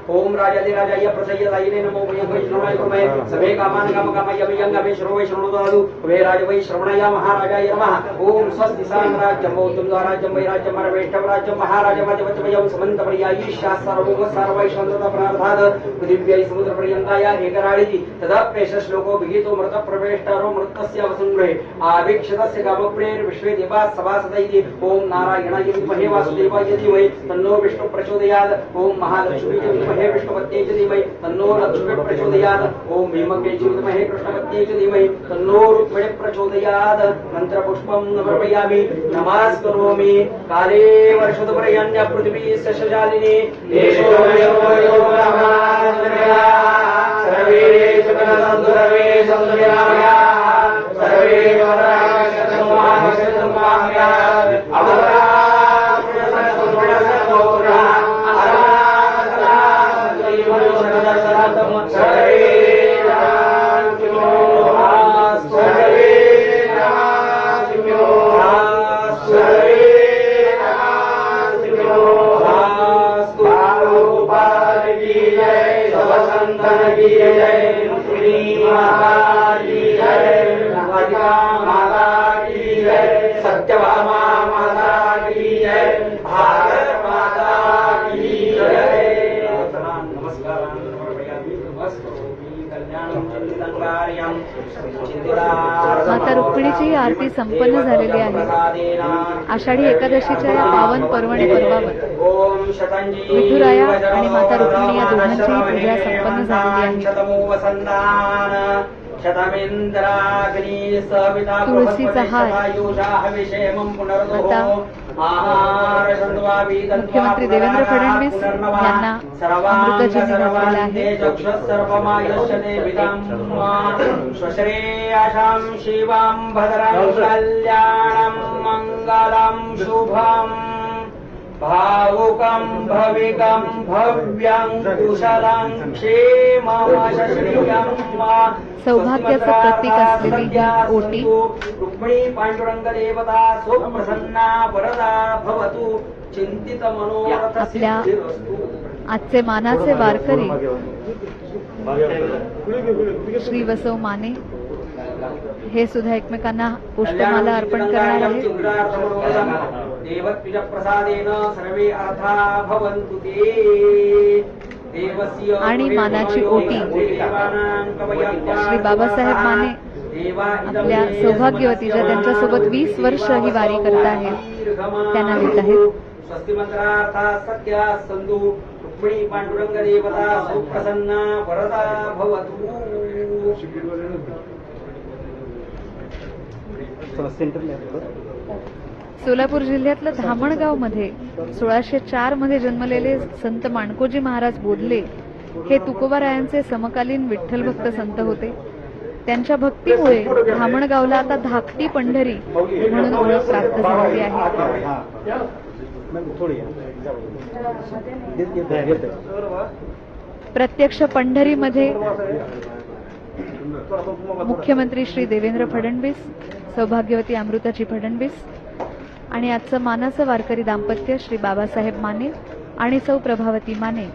ओम राजाधिराजाय प्रसय्यदायिने नमो वैष्णवाय कुर्महे सभे कामान कामकामय अभियंगमे श्रोवे श्रोणोदादु वे राजवै श्रवणाय महाराजाय नमः. ओम स्वस्ति साम्राज्यं मौतम राज्यं वैराज्यं मरवेष्टव राज्यं महाराजमजवचवयं समन्तपर्यायी शास्त्ररोग सर्वैश्वरता प्रार्थाद दिव्यै समुद्रपर्यन्ताय एकराळिति तदाप्येष श्लोको विहितो मृतप्रवेष्टारो मृतस्य वसुंग्रहे आभिक्षतस्य कामप्रेर विश्वे देवाः सभासदैति. ओम ओम नारायणाय विद्महे वासुदेवाय धीमहि तन्नो विष्णु प्रचोदयात् ओम महालक्ष्मी विद्महे विष्णुपत्न्यै धीमहि तन्नो लक्ष्मी प्रचोदयात् ओम भीमके विद्महे कृष्णपत्न्यै धीमहि तन्नो रुक्मिणी प्रचोदयात् मंत्रपुष्पं समर्पयामि नमस्करोमि काले वर्षदपर्यन्य पृथ्वी सस्यशालिनी देशो सर्वे सकलसन्तु सर्वे सन्तुर्यामया सर्वे सत्यभामा माता की जय भारत माता की जय नमस्कार माता रुक्मिणीची आरती संपन्न झालेली आहे. आषाढी एकादशीच्या या पावन पर्वणी पर्वावर विठुराया आणि माता रुक्मिणी या दोघांचीही पूजा संपन्न झालेली आहे. तुळशीचा हार आता मुख्यमंत्री देवेंद्र फडणवीस यांना अमृतांजली घातलेला आहे. शिवां भद्रं कल्याणं मंगलं शुभं भावुकं भविकं भव्यं कुशलं क्षेमं सौभाग्याचं प्रतीक असलेली ही ओटी रुक्मिणी पांडुरंग देवता सुप्रसन्ना वरदा भवतु चिंतित मनोरथ आपल्या आजचे मानाचे वारकरी श्री वसव माने हे सुद्धा एकमेकांना पुष्पमाला अर्पण करणार आहेत. देवत्विज प्रसादेन सर्वे अर्था भवन्तु ते आणि मानाची ओटी श्री बाबासाहेब माने आपल्या सौभाग्यवती ज्या त्यांच्यासोबत 20 वर्ष ही वारी करत आहेत त्यांना देत आहेत. स्वस्ति मंत्रार्था सत्या संधू रुक्मिणी पांडुरंग देवता सुप्रसन्ना वरदा भवतु. सोलापूर जिल्ह्यातल्या धामणगाव मध्ये 1604 मध्ये जन्मलेले संत माणकोजी महाराज बोधले हे तुकोबारायांचे समकालीन विठ्ठल भक्त संत होते. त्यांच्या भक्तीमुळे धामणगावला आता धाकटी पंढरी म्हणून ओळख प्राप्त झालेली आहे. प्रत्यक्ष पंढरीमध्ये मुख्यमंत्री श्री देवेंद्र फडणवीस, सौभाग्यवती अमृताची फडणवीस आणि आजचं मानाचं वारकरी दाम्पत्य श्री बाबासाहेब माने आणि सौ प्रभावती माने